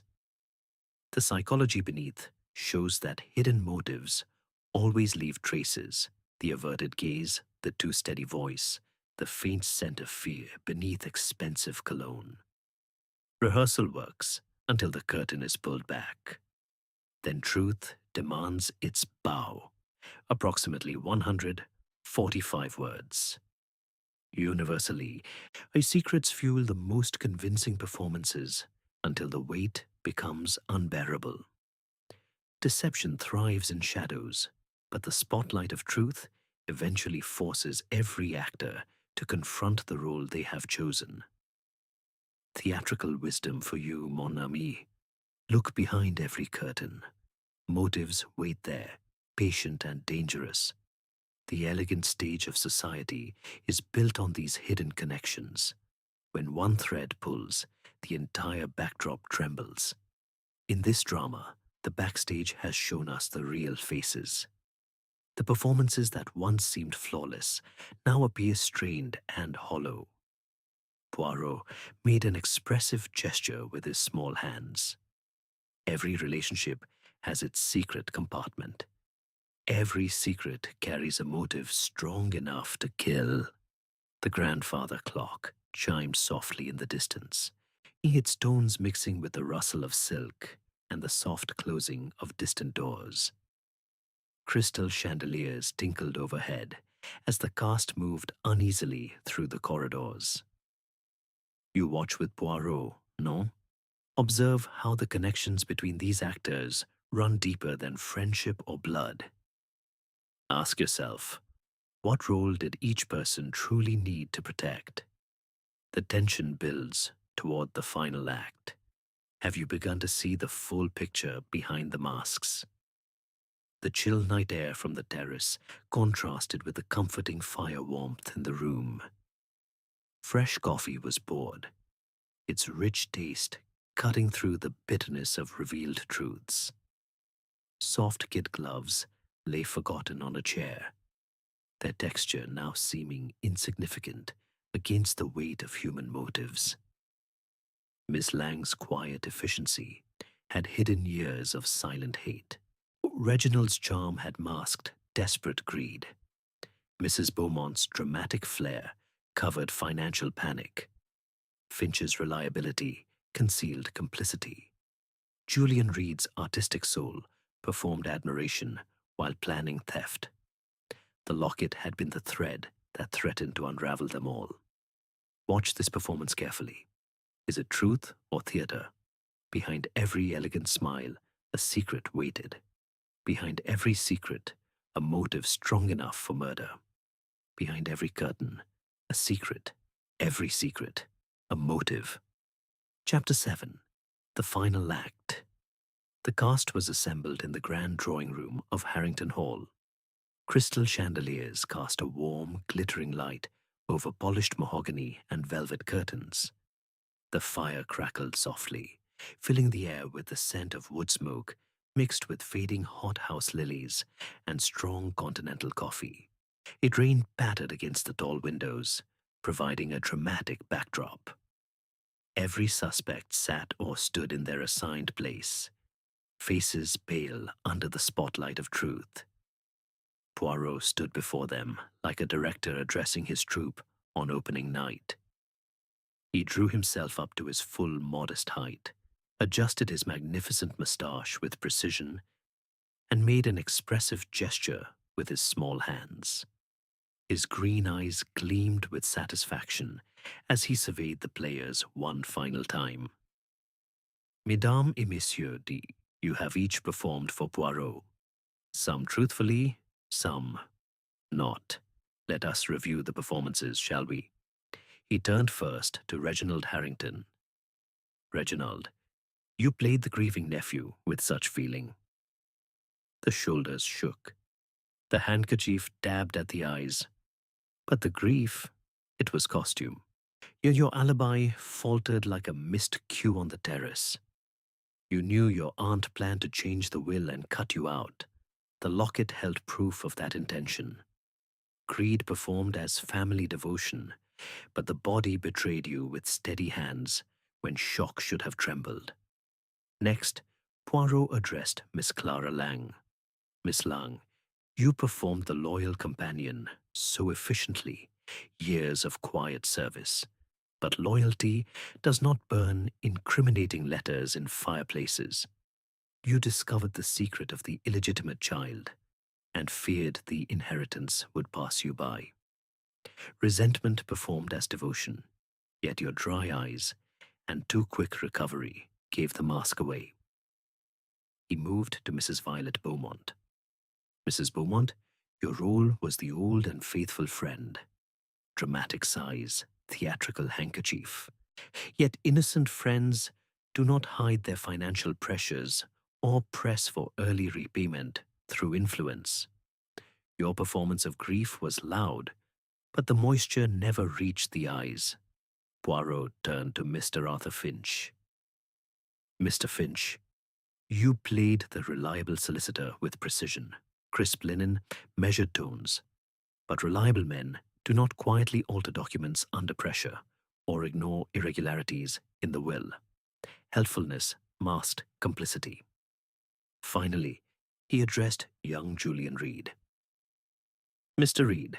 A: The psychology beneath shows that hidden motives always leave traces: the averted gaze, the too steady voice, the faint scent of fear beneath expensive cologne. Rehearsal works until the curtain is pulled back. Then truth demands its bow, approximately 145 words. Universally, secrets fuel the most convincing performances until the weight becomes unbearable. Deception thrives in shadows, but the spotlight of truth eventually forces every actor to confront the role they have chosen. Theatrical wisdom for you, mon ami. Look behind every curtain. Motives wait there, patient and dangerous. The elegant stage of society is built on these hidden connections. When one thread pulls, the entire backdrop trembles. In this drama, the backstage has shown us the real faces. The performances that once seemed flawless now appear strained and hollow. Poirot made an expressive gesture with his small hands. Every relationship has its secret compartment. Every secret carries a motive strong enough to kill. The grandfather clock chimed softly in the distance, its tones mixing with the rustle of silk and the soft closing of distant doors. Crystal chandeliers tinkled overhead as the cast moved uneasily through the corridors. You watch with Poirot, no? Observe how the connections between these actors run deeper than friendship or blood. Ask yourself, what role did each person truly need to protect? The tension builds toward the final act. Have you begun to see the full picture behind the masks? The chill night air from the terrace contrasted with the comforting fire warmth in the room. Fresh coffee was poured, its rich taste cutting through the bitterness of revealed truths. Soft kid gloves lay forgotten on a chair, their texture now seeming insignificant against the weight of human motives. Miss Lang's quiet efficiency had hidden years of silent hate. Reginald's charm had masked desperate greed. Mrs. Beaumont's dramatic flair covered financial panic. Finch's reliability concealed complicity. Julian Reed's artistic soul performed admiration while planning theft. The locket had been the thread that threatened to unravel them all. Watch this performance carefully. Is it truth or theater? Behind every elegant smile, a secret waited. Behind every secret, a motive strong enough for murder. Behind every curtain, a secret. Every secret, a motive. Chapter 7. The Final Act. The cast was assembled in the grand drawing room of Harrington Hall. Crystal chandeliers cast a warm, glittering light over polished mahogany and velvet curtains. The fire crackled softly, filling the air with the scent of wood smoke mixed with fading hothouse lilies and strong continental coffee. It rain pattered against the tall windows, providing a dramatic backdrop. Every suspect sat or stood in their assigned place, faces pale under the spotlight of truth. Poirot stood before them like a director addressing his troupe on opening night. He drew himself up to his full modest height, adjusted his magnificent moustache with precision, and made an expressive gesture with his small hands. His green eyes gleamed with satisfaction as he surveyed the players one final time. Mesdames et messieurs, you have each performed for Poirot. Some truthfully, some not. Let us review the performances, shall we? He turned first to Reginald Harrington. Reginald, you played the grieving nephew with such feeling. The shoulders shook. The handkerchief dabbed at the eyes. But the grief, it was costume. Your alibi faltered like a missed cue on the terrace. You knew your aunt planned to change the will and cut you out. The locket held proof of that intention. Greed performed as family devotion, but the body betrayed you with steady hands when shock should have trembled. Next, Poirot addressed Miss Clara Lang. Miss Lang, you performed the loyal companion so efficiently, years of quiet service. But loyalty does not burn incriminating letters in fireplaces. You discovered the secret of the illegitimate child and feared the inheritance would pass you by. Resentment performed as devotion, yet your dry eyes and too quick recovery gave the mask away. He moved to Mrs. Violet Beaumont. Mrs. Beaumont, your role was the old and faithful friend. Dramatic sighs, theatrical handkerchief. Yet innocent friends do not hide their financial pressures or press for early repayment through influence. Your performance of grief was loud, but the moisture never reached the eyes. Poirot turned to Mr. Arthur Finch. Mr. Finch, you played the reliable solicitor with precision, crisp linen, measured tones. But reliable men do not quietly alter documents under pressure or ignore irregularities in the will. Helpfulness masked complicity. Finally, he addressed young Julian Reed. Mr. Reed,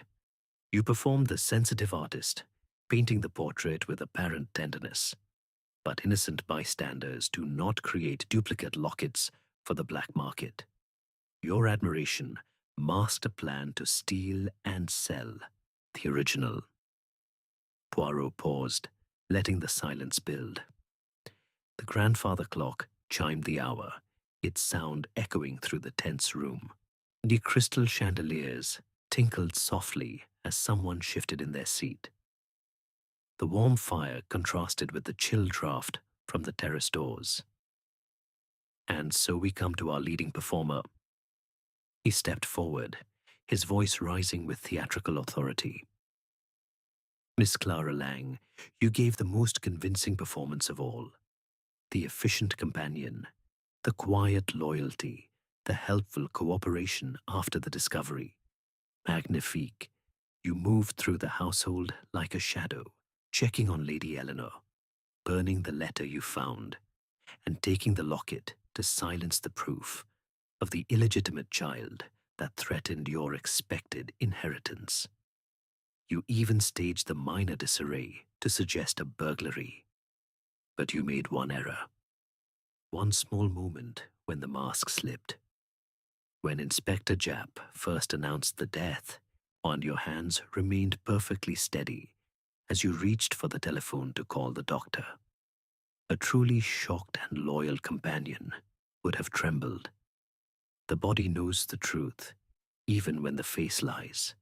A: you performed the sensitive artist, painting the portrait with apparent tenderness. But innocent bystanders do not create duplicate lockets for the black market. Your admiration masked a plan to steal and sell the original. Poirot paused, letting the silence build. The grandfather clock chimed the hour, its sound echoing through the tense room. The crystal chandeliers tinkled softly as someone shifted in their seat. The warm fire contrasted with the chill draft from the terrace doors. And so we come to our leading performer. He stepped forward, his voice rising with theatrical authority. Miss Clara Lang, you gave the most convincing performance of all. the efficient companion, the quiet loyalty, the helpful cooperation after the discovery. Magnifique, you moved through the household like a shadow, checking on Lady Eleanor, burning the letter you found, and taking the locket to silence the proof of the illegitimate child that threatened your expected inheritance. You even staged the minor disarray to suggest a burglary. But you made one error. One small moment when the mask slipped. When Inspector Japp first announced the death, while your hands remained perfectly steady as you reached for the telephone to call the doctor. A truly shocked and loyal companion would have trembled. The body knows the truth, even when the face lies.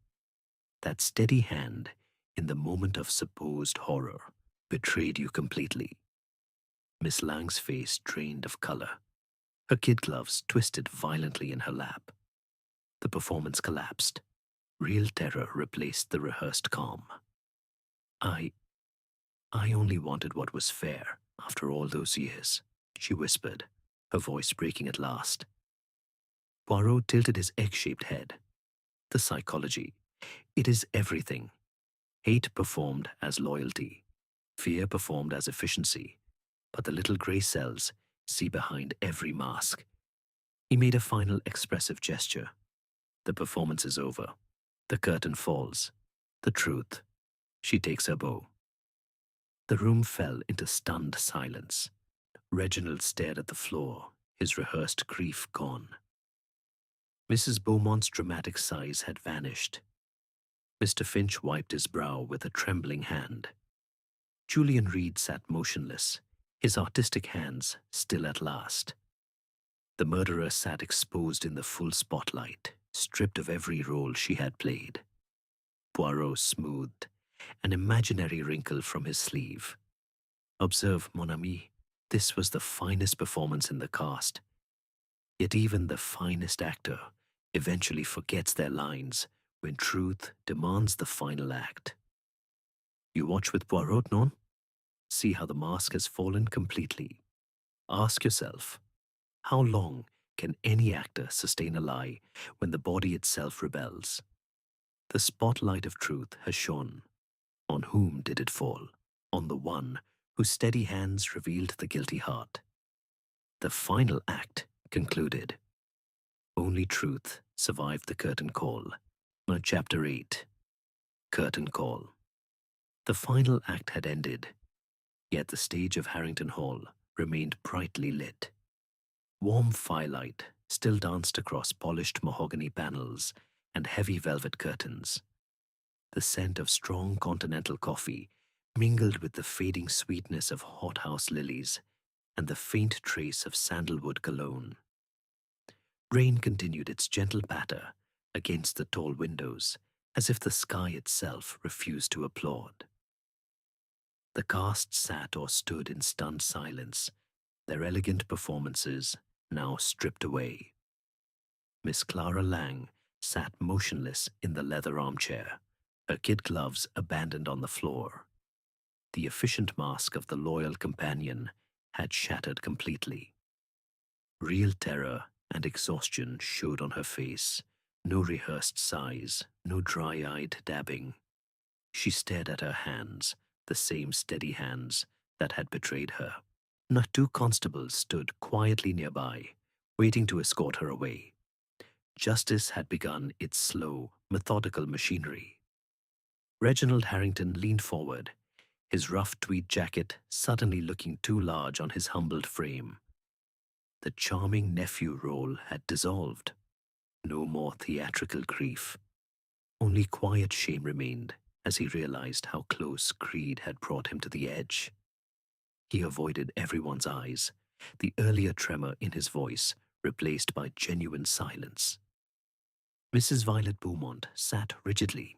A: That steady hand, in the moment of supposed horror, betrayed you completely. Miss Lang's face drained of color. Her kid gloves twisted violently in her lap. The performance collapsed. Real terror replaced the rehearsed calm. I only wanted what was fair after all those years, she whispered, her voice breaking at last. Poirot tilted his egg-shaped head. The psychology. It is everything. Hate performed as loyalty. Fear performed as efficiency. But the little grey cells see behind every mask. He made a final expressive gesture. The performance is over. The curtain falls. The truth. She takes her bow. The room fell into stunned silence. Reginald stared at the floor, his rehearsed grief gone. Mrs. Beaumont's dramatic sighs had vanished. Mr. Finch wiped his brow with a trembling hand. Julian Reed sat motionless, his artistic hands still at last. The murderer sat exposed in the full spotlight, stripped of every role she had played. Poirot smoothed an imaginary wrinkle from his sleeve. Observe, mon ami, this was the finest performance in the cast. Yet even the finest actor eventually forgets their lines when truth demands the final act. You watch with Poirot, non? See how the mask has fallen completely. Ask yourself, how long can any actor sustain a lie when the body itself rebels? The spotlight of truth has shone. On whom did it fall? On the one whose steady hands revealed the guilty heart. The final act concluded. Only truth survived the curtain call. Chapter 8. Curtain Call. The final act had ended, yet the stage of Harrington Hall remained brightly lit. Warm firelight still danced across polished mahogany panels and heavy velvet curtains. The scent of strong continental coffee mingled with the fading sweetness of hothouse lilies and the faint trace of sandalwood cologne. Rain continued its gentle patter against the tall windows, as if the sky itself refused to applaud. The cast sat or stood in stunned silence, their elegant performances now stripped away. Miss Clara Lang sat motionless in the leather armchair, her kid gloves abandoned on the floor. The efficient mask of the loyal companion had shattered completely. Real terror and exhaustion showed on her face. No rehearsed sighs, no dry-eyed dabbing. She stared at her hands, the same steady hands that had betrayed her. Not two constables stood quietly nearby, waiting to escort her away. Justice had begun its slow, methodical machinery. Reginald Harrington leaned forward, his rough tweed jacket suddenly looking too large on his humbled frame. The charming nephew role had dissolved. No more theatrical grief. Only quiet shame remained as he realized how close greed had brought him to the edge. He avoided everyone's eyes, the earlier tremor in his voice replaced by genuine silence. Mrs. Violet Beaumont sat rigidly,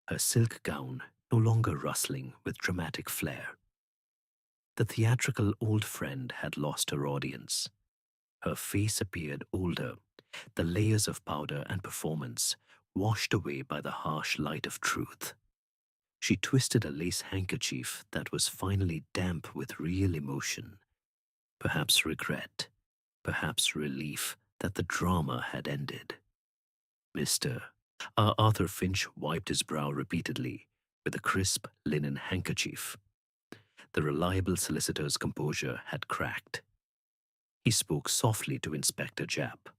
A: her silk gown no longer rustling with dramatic flair. The theatrical old friend had lost her audience. Her face appeared older, the layers of powder and performance washed away by the harsh light of truth. She twisted a lace handkerchief that was finally damp with real emotion, perhaps regret, perhaps relief that the drama had ended. Mr. Arthur Finch wiped his brow repeatedly with a crisp linen handkerchief. The reliable solicitor's composure had cracked. He spoke softly to Inspector Japp,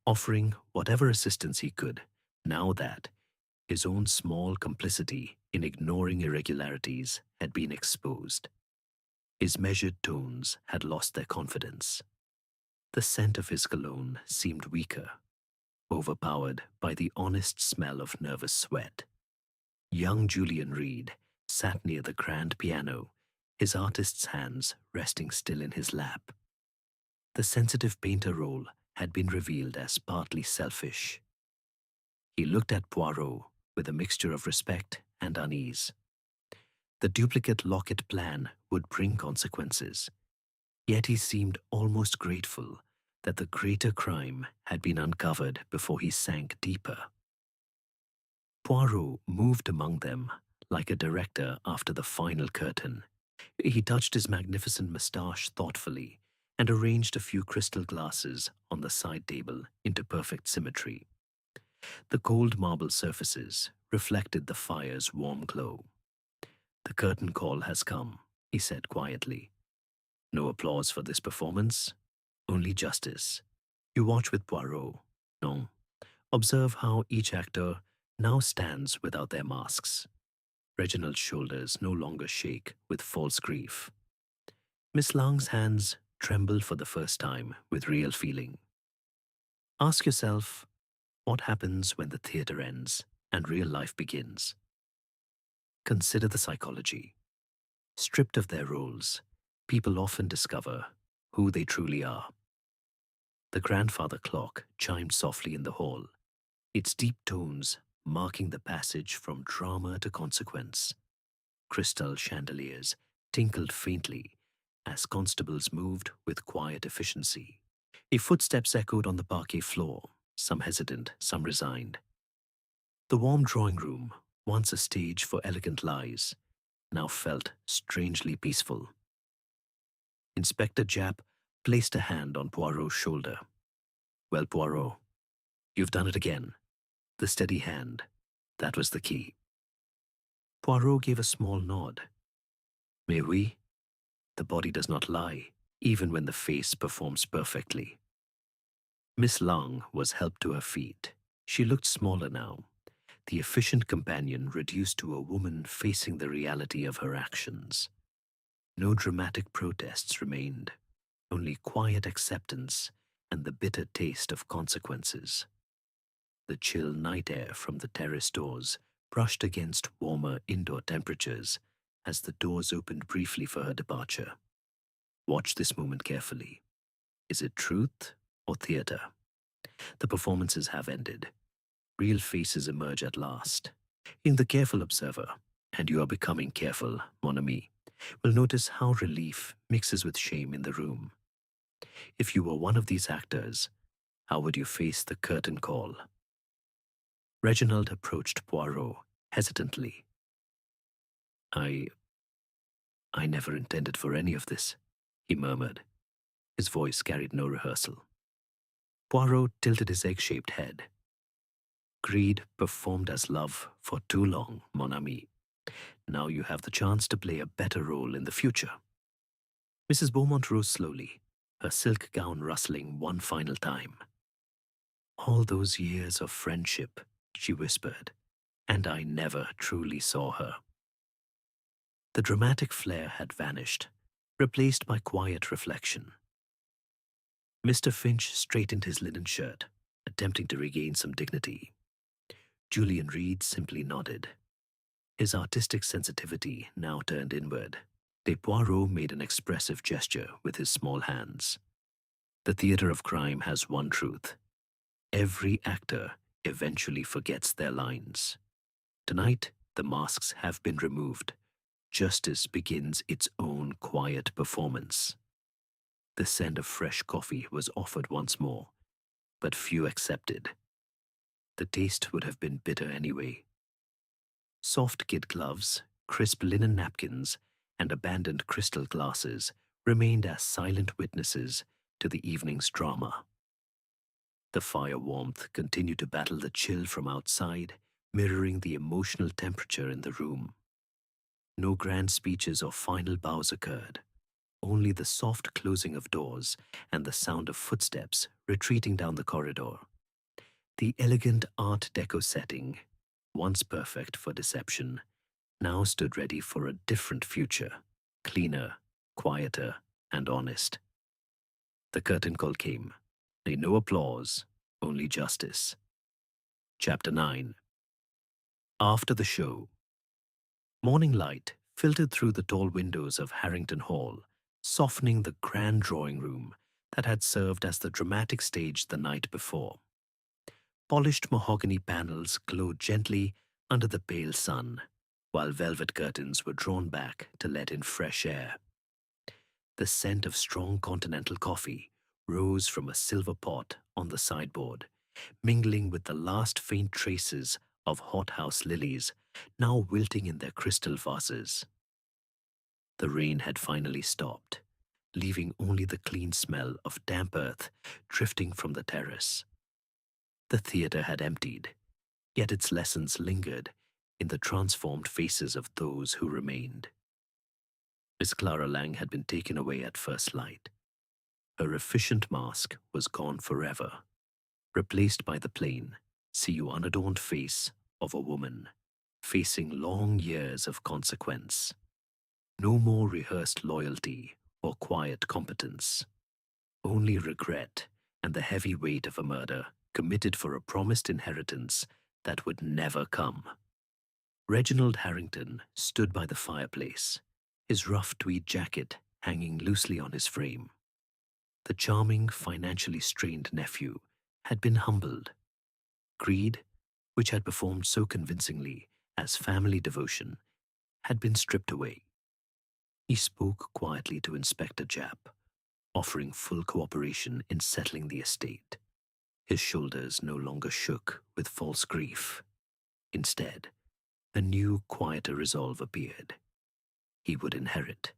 A: offering whatever assistance he could, now that his own small complicity in ignoring irregularities had been exposed. His measured tones had lost their confidence. The scent of his cologne seemed weaker, overpowered by the honest smell of nervous sweat. Young Julian Reed sat near the grand piano, his artist's hands resting still in his lap. The sensitive painter role had been revealed as partly selfish. He looked at Poirot with a mixture of respect and unease. The duplicate Locket plan would bring consequences, yet he seemed almost grateful that the greater crime had been uncovered before he sank deeper. Poirot moved among them like a director after the final curtain. He touched his magnificent moustache thoughtfully and arranged a few crystal glasses on the side table into perfect symmetry. The cold marble surfaces reflected the fire's warm glow. "The curtain call has come," he said quietly. "No applause for this performance, only justice. You watch with Poirot. No. Observe how each actor now stands without their masks. Reginald's shoulders no longer shake with false grief. Miss Lang's hands tremble for the first time with real feeling. Ask yourself, what happens when the theater ends and real life begins? Consider the psychology. Stripped of their roles, people often discover who they truly are." The grandfather clock chimed softly in the hall, its deep tones marking the passage from drama to consequence. Crystal chandeliers tinkled faintly as constables moved with quiet efficiency. Footsteps echoed on the parquet floor, some hesitant, some resigned. The warm drawing room, once a stage for elegant lies, now felt strangely peaceful. Inspector Japp placed a hand on Poirot's shoulder. "Well, Poirot, you've done it again." The steady hand, that was the key. Poirot gave a small nod. "Mais oui, the body does not lie, even when the face performs perfectly." Miss Lang was helped to her feet. She looked smaller now, the efficient companion reduced to a woman facing the reality of her actions. No dramatic protests remained, only quiet acceptance and the bitter taste of consequences. The chill night air from the terrace doors brushed against warmer indoor temperatures as the doors opened briefly for her departure. Watch this moment carefully. Is it truth or theater? The performances have ended. Real faces emerge at last. In the careful observer, and you are becoming careful, mon ami, will notice how relief mixes with shame in the room. If you were one of these actors, how would you face the curtain call? Reginald approached Poirot hesitantly. I never intended for any of this," he murmured. His voice carried no rehearsal. Poirot tilted his egg-shaped head. "Greed performed as love for too long, mon ami. Now you have the chance to play a better role in the future." Mrs. Beaumont rose slowly, her silk gown rustling one final time. "All those years of friendship," she whispered, "and I never truly saw her." The dramatic flair had vanished, replaced by quiet reflection. Mr. Finch straightened his linen shirt, attempting to regain some dignity. Julian Reed simply nodded. His artistic sensitivity now turned inward. Poirot made an expressive gesture with his small hands. The theater of crime has one truth. Every actor eventually forgets their lines. Tonight, the masks have been removed. Justice begins its own quiet performance. The scent of fresh coffee was offered once more, but few accepted. The taste would have been bitter anyway. Soft kid gloves, crisp linen napkins, and abandoned crystal glasses remained as silent witnesses to the evening's drama. The fire warmth continued to battle the chill from outside, mirroring the emotional temperature in the room. No grand speeches or final bows occurred, only the soft closing of doors and the sound of footsteps retreating down the corridor. The elegant Art Deco setting, once perfect for deception, now stood ready for a different future, cleaner, quieter, and honest. The curtain call came. No applause, only justice. Chapter 9. After the show, morning light filtered through the tall windows of Harrington Hall, softening the grand drawing room that had served as the dramatic stage the night before. Polished mahogany panels glowed gently under the pale sun, while velvet curtains were drawn back to let in fresh air. The scent of strong continental coffee rose from a silver pot on the sideboard, mingling with the last faint traces of hothouse lilies now wilting in their crystal vases. The rain had finally stopped, leaving only the clean smell of damp earth drifting from the terrace. The theatre had emptied, yet its lessons lingered in the transformed faces of those who remained. Miss Clara Lang had been taken away at first light. Her efficient mask was gone forever, replaced by the plain, see you unadorned face of a woman facing long years of consequence. No more rehearsed loyalty or quiet competence, only regret and the heavy weight of a murder committed for a promised inheritance that would never come. Reginald Harrington stood by the fireplace, his rough tweed jacket hanging loosely on his frame. The charming, financially strained nephew had been humbled. Greed, which had performed so convincingly as family devotion, had been stripped away. He spoke quietly to Inspector Japp, offering full cooperation in settling the estate. His shoulders no longer shook with false grief. Instead, a new, quieter resolve appeared. He would inherit,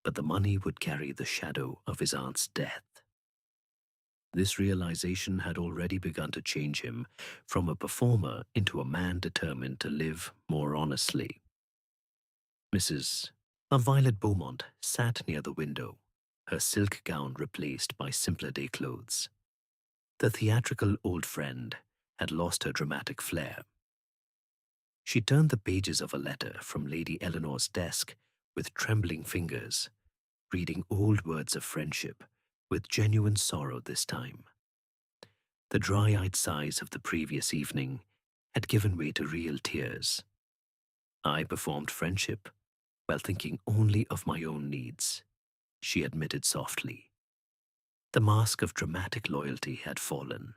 A: but the money would carry the shadow of his aunt's death. This realization had already begun to change him from a performer into a man determined to live more honestly. Mrs. Violet Beaumont sat near the window, her silk gown replaced by simpler day clothes. The theatrical old friend had lost her dramatic flair. She turned the pages of a letter from Lady Eleanor's desk with trembling fingers, reading old words of friendship with genuine sorrow this time. The dry-eyed sighs of the previous evening had given way to real tears. I performed friendship while thinking only of my own needs, she admitted softly. The mask of dramatic loyalty had fallen,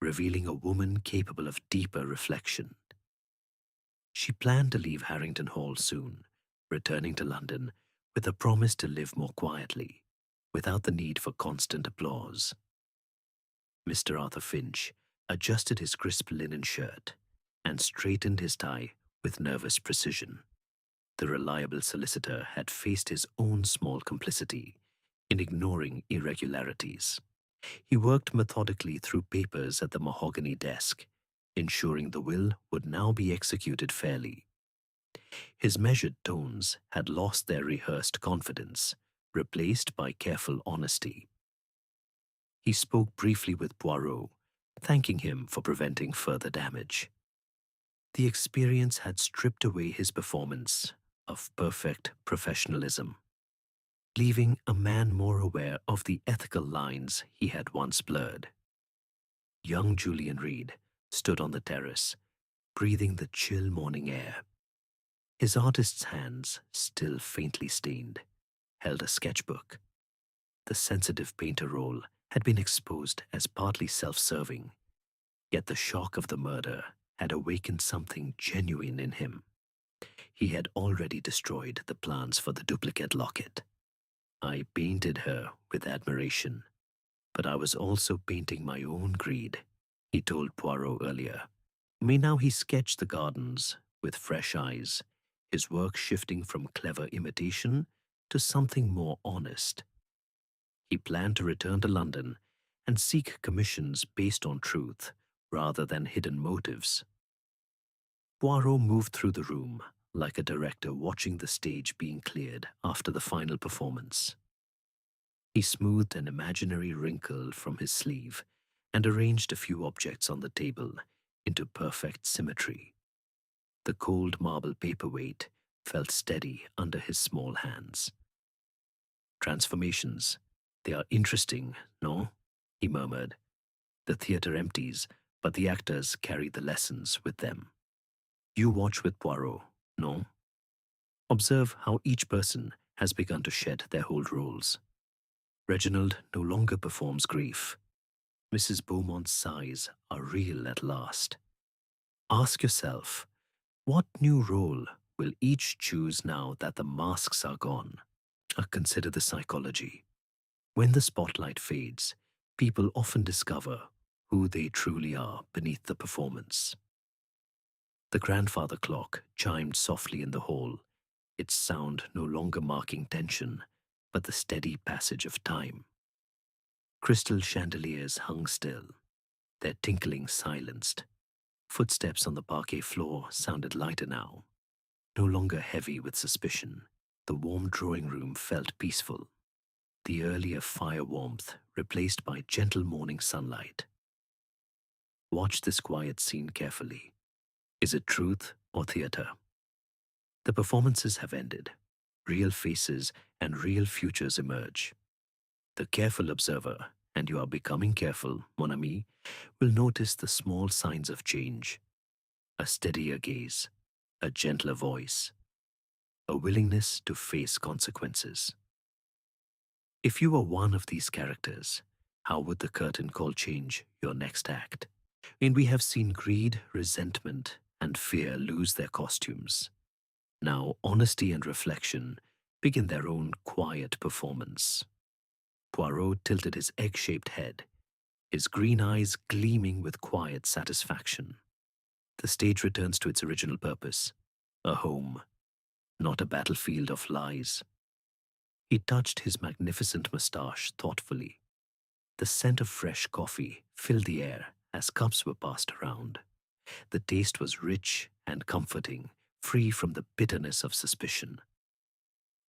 A: revealing a woman capable of deeper reflection. She planned to leave Harrington Hall soon, returning to London with a promise to live more quietly, without the need for constant applause. Mr. Arthur Finch adjusted his crisp linen shirt and straightened his tie with nervous precision. The reliable solicitor had faced his own small complicity in ignoring irregularities. He worked methodically through papers at the mahogany desk, ensuring the will would now be executed fairly. His measured tones had lost their rehearsed confidence, replaced by careful honesty. He spoke briefly with Poirot, thanking him for preventing further damage. The experience had stripped away his performance of perfect professionalism, leaving a man more aware of the ethical lines he had once blurred. Young Julian Reed stood on the terrace, breathing the chill morning air. His artist's hands, still faintly stained, held a sketchbook. The sensitive painter role had been exposed as partly self-serving, yet the shock of the murder had awakened something genuine in him. He had already destroyed the plans for the duplicate locket. I painted her with admiration, but I was also painting my own greed, he told Poirot earlier. Now he sketched the gardens with fresh eyes, his work shifting from clever imitation to something more honest. He planned to return to London and seek commissions based on truth rather than hidden motives. Poirot moved through the room like a director watching the stage being cleared after the final performance. He smoothed an imaginary wrinkle from his sleeve and arranged a few objects on the table into perfect symmetry. The cold marble paperweight felt steady under his small hands. Transformations, they are interesting, no? He murmured. The theatre empties, but the actors carry the lessons with them. You watch with Poirot, no? Observe how each person has begun to shed their old roles. Reginald no longer performs grief. Mrs. Beaumont's sighs are real at last. Ask yourself, what new role will each choose now that the masks are gone? Consider the psychology. When the spotlight fades, people often discover who they truly are beneath the performance. The grandfather clock chimed softly in the hall, its sound no longer marking tension, but the steady passage of time. Crystal chandeliers hung still, their tinkling silenced. Footsteps on the parquet floor sounded lighter now, no longer heavy with suspicion. The warm drawing room felt peaceful, the earlier fire warmth replaced by gentle morning sunlight. Watch this quiet scene carefully. Is it truth or theatre? The performances have ended. Real faces and real futures emerge. The careful observer, and you are becoming careful, mon ami, will notice the small signs of change. A steadier gaze, a gentler voice, a willingness to face consequences. If you were one of these characters, how would the curtain call change your next act? We have seen greed, resentment, and fear lose their costumes. Now honesty and reflection begin their own quiet performance. Poirot tilted his egg-shaped head, his green eyes gleaming with quiet satisfaction. The stage returns to its original purpose, a home, not a battlefield of lies. He touched his magnificent moustache thoughtfully. The scent of fresh coffee filled the air as cups were passed around. The taste was rich and comforting, free from the bitterness of suspicion.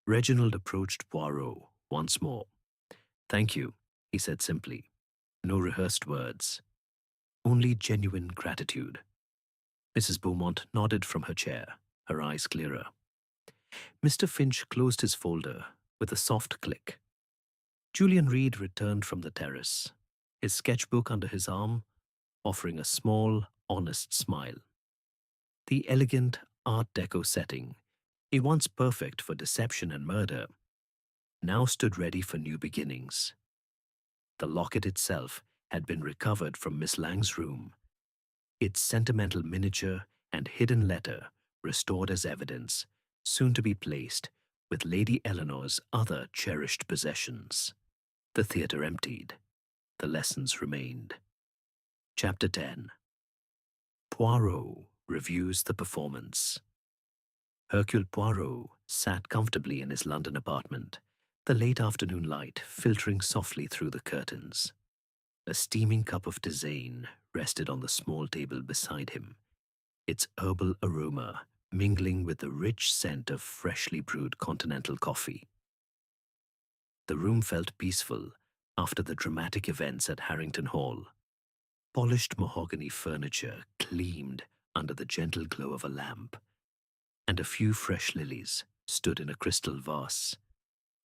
A: Reginald approached Poirot once more. "Thank you," he said simply. No rehearsed words, only genuine gratitude. Mrs. Beaumont nodded from her chair, her eyes clearer. Mr. Finch closed his folder with a soft click. Julian Reed returned from the terrace, his sketchbook under his arm, offering a small, honest smile. The elegant Art Deco setting, once perfect for deception and murder, now stood ready for new beginnings. The locket itself had been recovered from Miss Lang's room, its sentimental miniature and hidden letter restored as evidence, soon to be placed with Lady Eleanor's other cherished possessions. The theatre emptied. The lessons remained. Chapter 10. Poirot reviews the performance. Hercule Poirot sat comfortably in his London apartment, the late afternoon light filtering softly through the curtains. A steaming cup of tisane rested on the small table beside him, its herbal aroma mingling with the rich scent of freshly brewed continental coffee. The room felt peaceful after the dramatic events at Harrington Hall. Polished mahogany furniture gleamed under the gentle glow of a lamp, and a few fresh lilies stood in a crystal vase,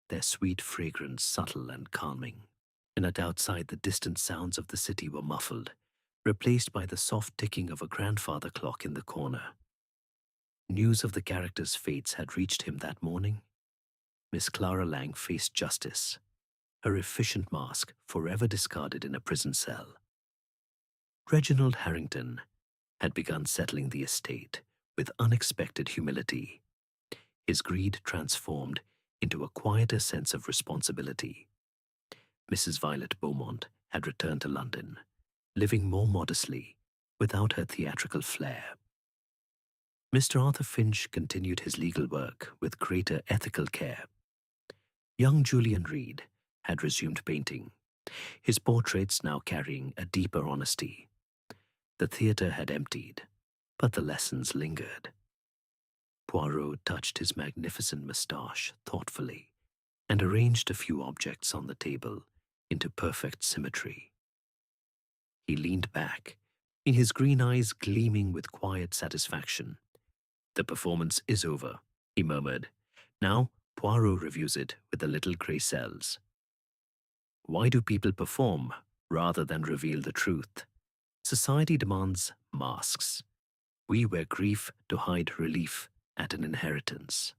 A: their sweet fragrance subtle and calming. And outside, the distant sounds of the city were muffled, replaced by the soft ticking of a grandfather clock in the corner. News of the character's fates had reached him that morning. Miss Clara Lang faced justice, her efficient mask forever discarded in a prison cell. Reginald Harrington had begun settling the estate with unexpected humility, his greed transformed into a quieter sense of responsibility. Mrs. Violet Beaumont had returned to London, living more modestly, without her theatrical flair. Mr. Arthur Finch continued his legal work with greater ethical care. Young Julian Reed had resumed painting, his portraits now carrying a deeper honesty. The theatre had emptied, but the lessons lingered. Poirot touched his magnificent moustache thoughtfully and arranged a few objects on the table into perfect symmetry. He leaned back, in his green eyes gleaming with quiet satisfaction. "The performance is over," he murmured. "Now Poirot reviews it with the little grey cells. Why do people perform rather than reveal the truth? Society demands masks. We wear grief to hide relief at an inheritance.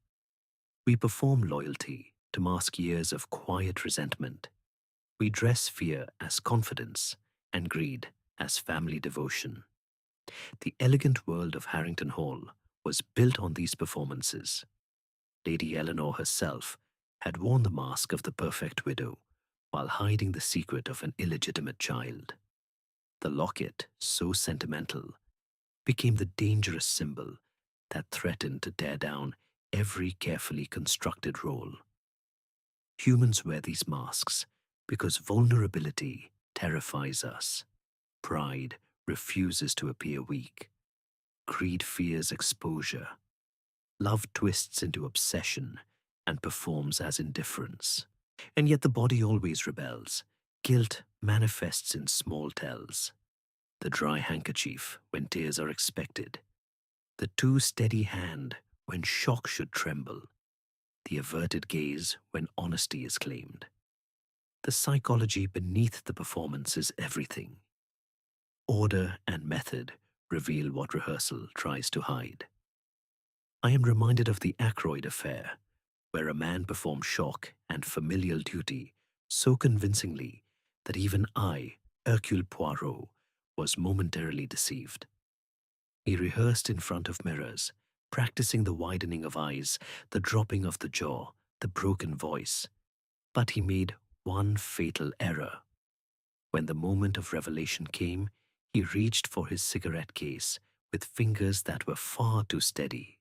A: We perform loyalty to mask years of quiet resentment. We dress fear as confidence and greed as family devotion. The elegant world of Harrington Hall was built on these performances. Lady Eleanor herself had worn the mask of the perfect widow while hiding the secret of an illegitimate child. The locket, so sentimental, became the dangerous symbol that threatened to tear down every carefully constructed role. Humans wear these masks because vulnerability terrifies us. Pride refuses to appear weak. Greed fears exposure. Love twists into obsession and performs as indifference. And yet the body always rebels. Guilt manifests in small tells. The dry handkerchief when tears are expected. The too steady hand when shock should tremble. The averted gaze when honesty is claimed. The psychology beneath the performance is everything. Order and method reveal what rehearsal tries to hide. I am reminded of the Ackroyd affair, where a man performed shock and familial duty so convincingly that even I, Hercule Poirot, was momentarily deceived. He rehearsed in front of mirrors, practicing the widening of eyes, the dropping of the jaw, the broken voice. But he made one fatal error. When the moment of revelation came, he reached for his cigarette case with fingers that were far too steady.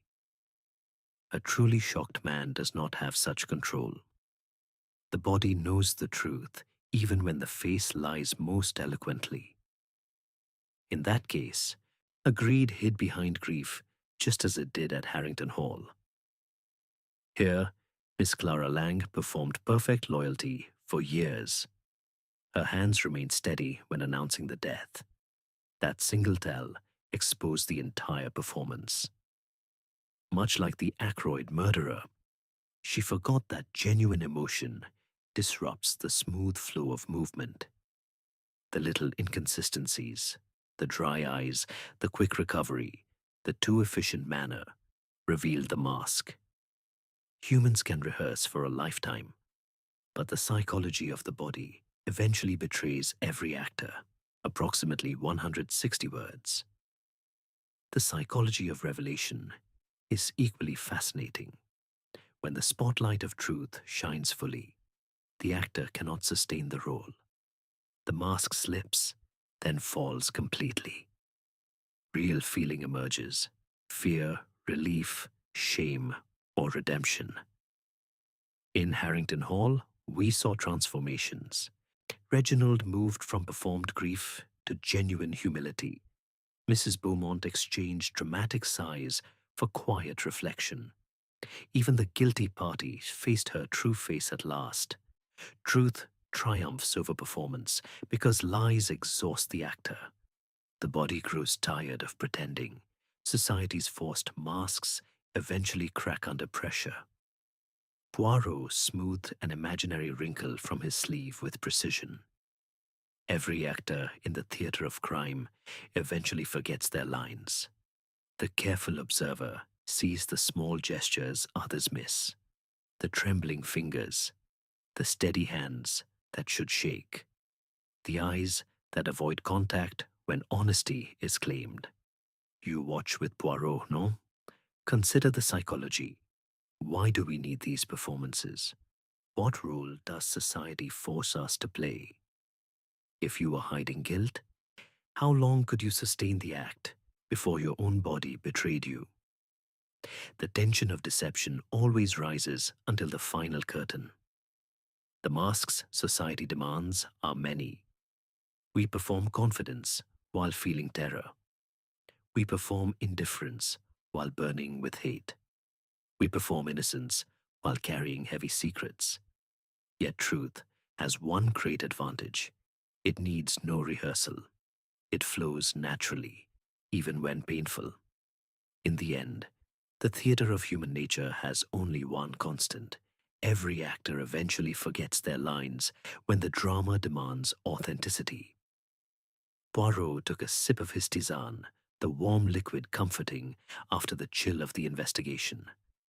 A: A truly shocked man does not have such control. The body knows the truth even when the face lies most eloquently. In that case, greed hid behind grief just as it did at Harrington Hall. Here, Miss Clara Lang performed perfect loyalty for years. Her hands remained steady when announcing the death. That single tell exposed the entire performance. Much like the Ackroyd murderer, she forgot that genuine emotion disrupts the smooth flow of movement. The little inconsistencies, the dry eyes, the quick recovery, the too efficient manner revealed the mask. Humans can rehearse for a lifetime, but the psychology of the body eventually betrays every actor, approximately 160 words. The psychology of revelation is equally fascinating. When the spotlight of truth shines fully, the actor cannot sustain the role. The mask slips, then falls completely. Real feeling emerges: fear, relief, shame, or redemption. In Harrington Hall, we saw transformations. Reginald moved from performed grief to genuine humility. Mrs. Beaumont exchanged dramatic sighs for quiet reflection. Even the guilty party faced her true face at last. Truth triumphs over performance because lies exhaust the actor. The body grows tired of pretending. Society's forced masks eventually crack under pressure. Poirot smoothed an imaginary wrinkle from his sleeve with precision. Every actor in the theatre of crime eventually forgets their lines. The careful observer sees the small gestures others miss, the trembling fingers, the steady hands that should shake, the eyes that avoid contact when honesty is claimed. You watch with Poirot, no? Consider the psychology. Why do we need these performances? What role does society force us to play? If you were hiding guilt, how long could you sustain the act before your own body betrayed you? The tension of deception always rises until the final curtain. The masks society demands are many. We perform confidence while feeling terror. We perform indifference while burning with hate. We perform innocence while carrying heavy secrets. Yet truth has one great advantage. It needs no rehearsal. It flows naturally, even when painful. In the end, the theater of human nature has only one constant. Every actor eventually forgets their lines when the drama demands authenticity. Poirot took a sip of his tisane, the warm liquid comforting after the chill of the investigation.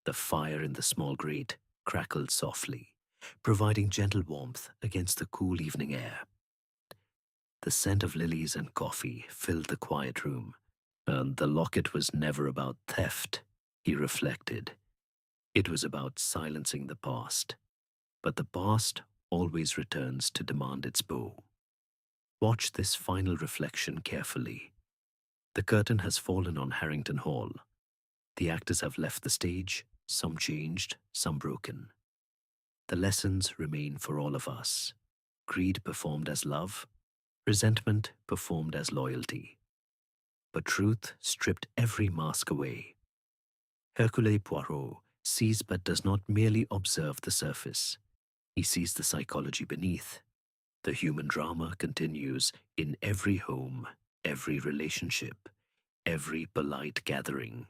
A: The fire in the small grate crackled softly, providing gentle warmth against the cool evening air. The scent of lilies and coffee filled the quiet room. And the locket was never about theft, he reflected. It was about silencing the past. But the past always returns to demand its bow. Watch this final reflection carefully. The curtain has fallen on Harrington Hall. The actors have left the stage, some changed, some broken. The lessons remain for all of us. Greed performed as love, resentment performed as loyalty. But truth stripped every mask away. Hercule Poirot sees but does not merely observe the surface. He sees the psychology beneath. The human drama continues in every home, every relationship, every polite gathering.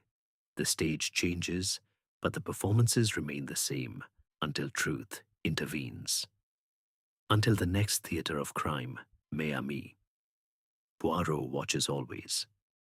A: The stage changes, but the performances remain the same until truth intervenes. Until the next theater of crime, mes amis, Poirot watches always.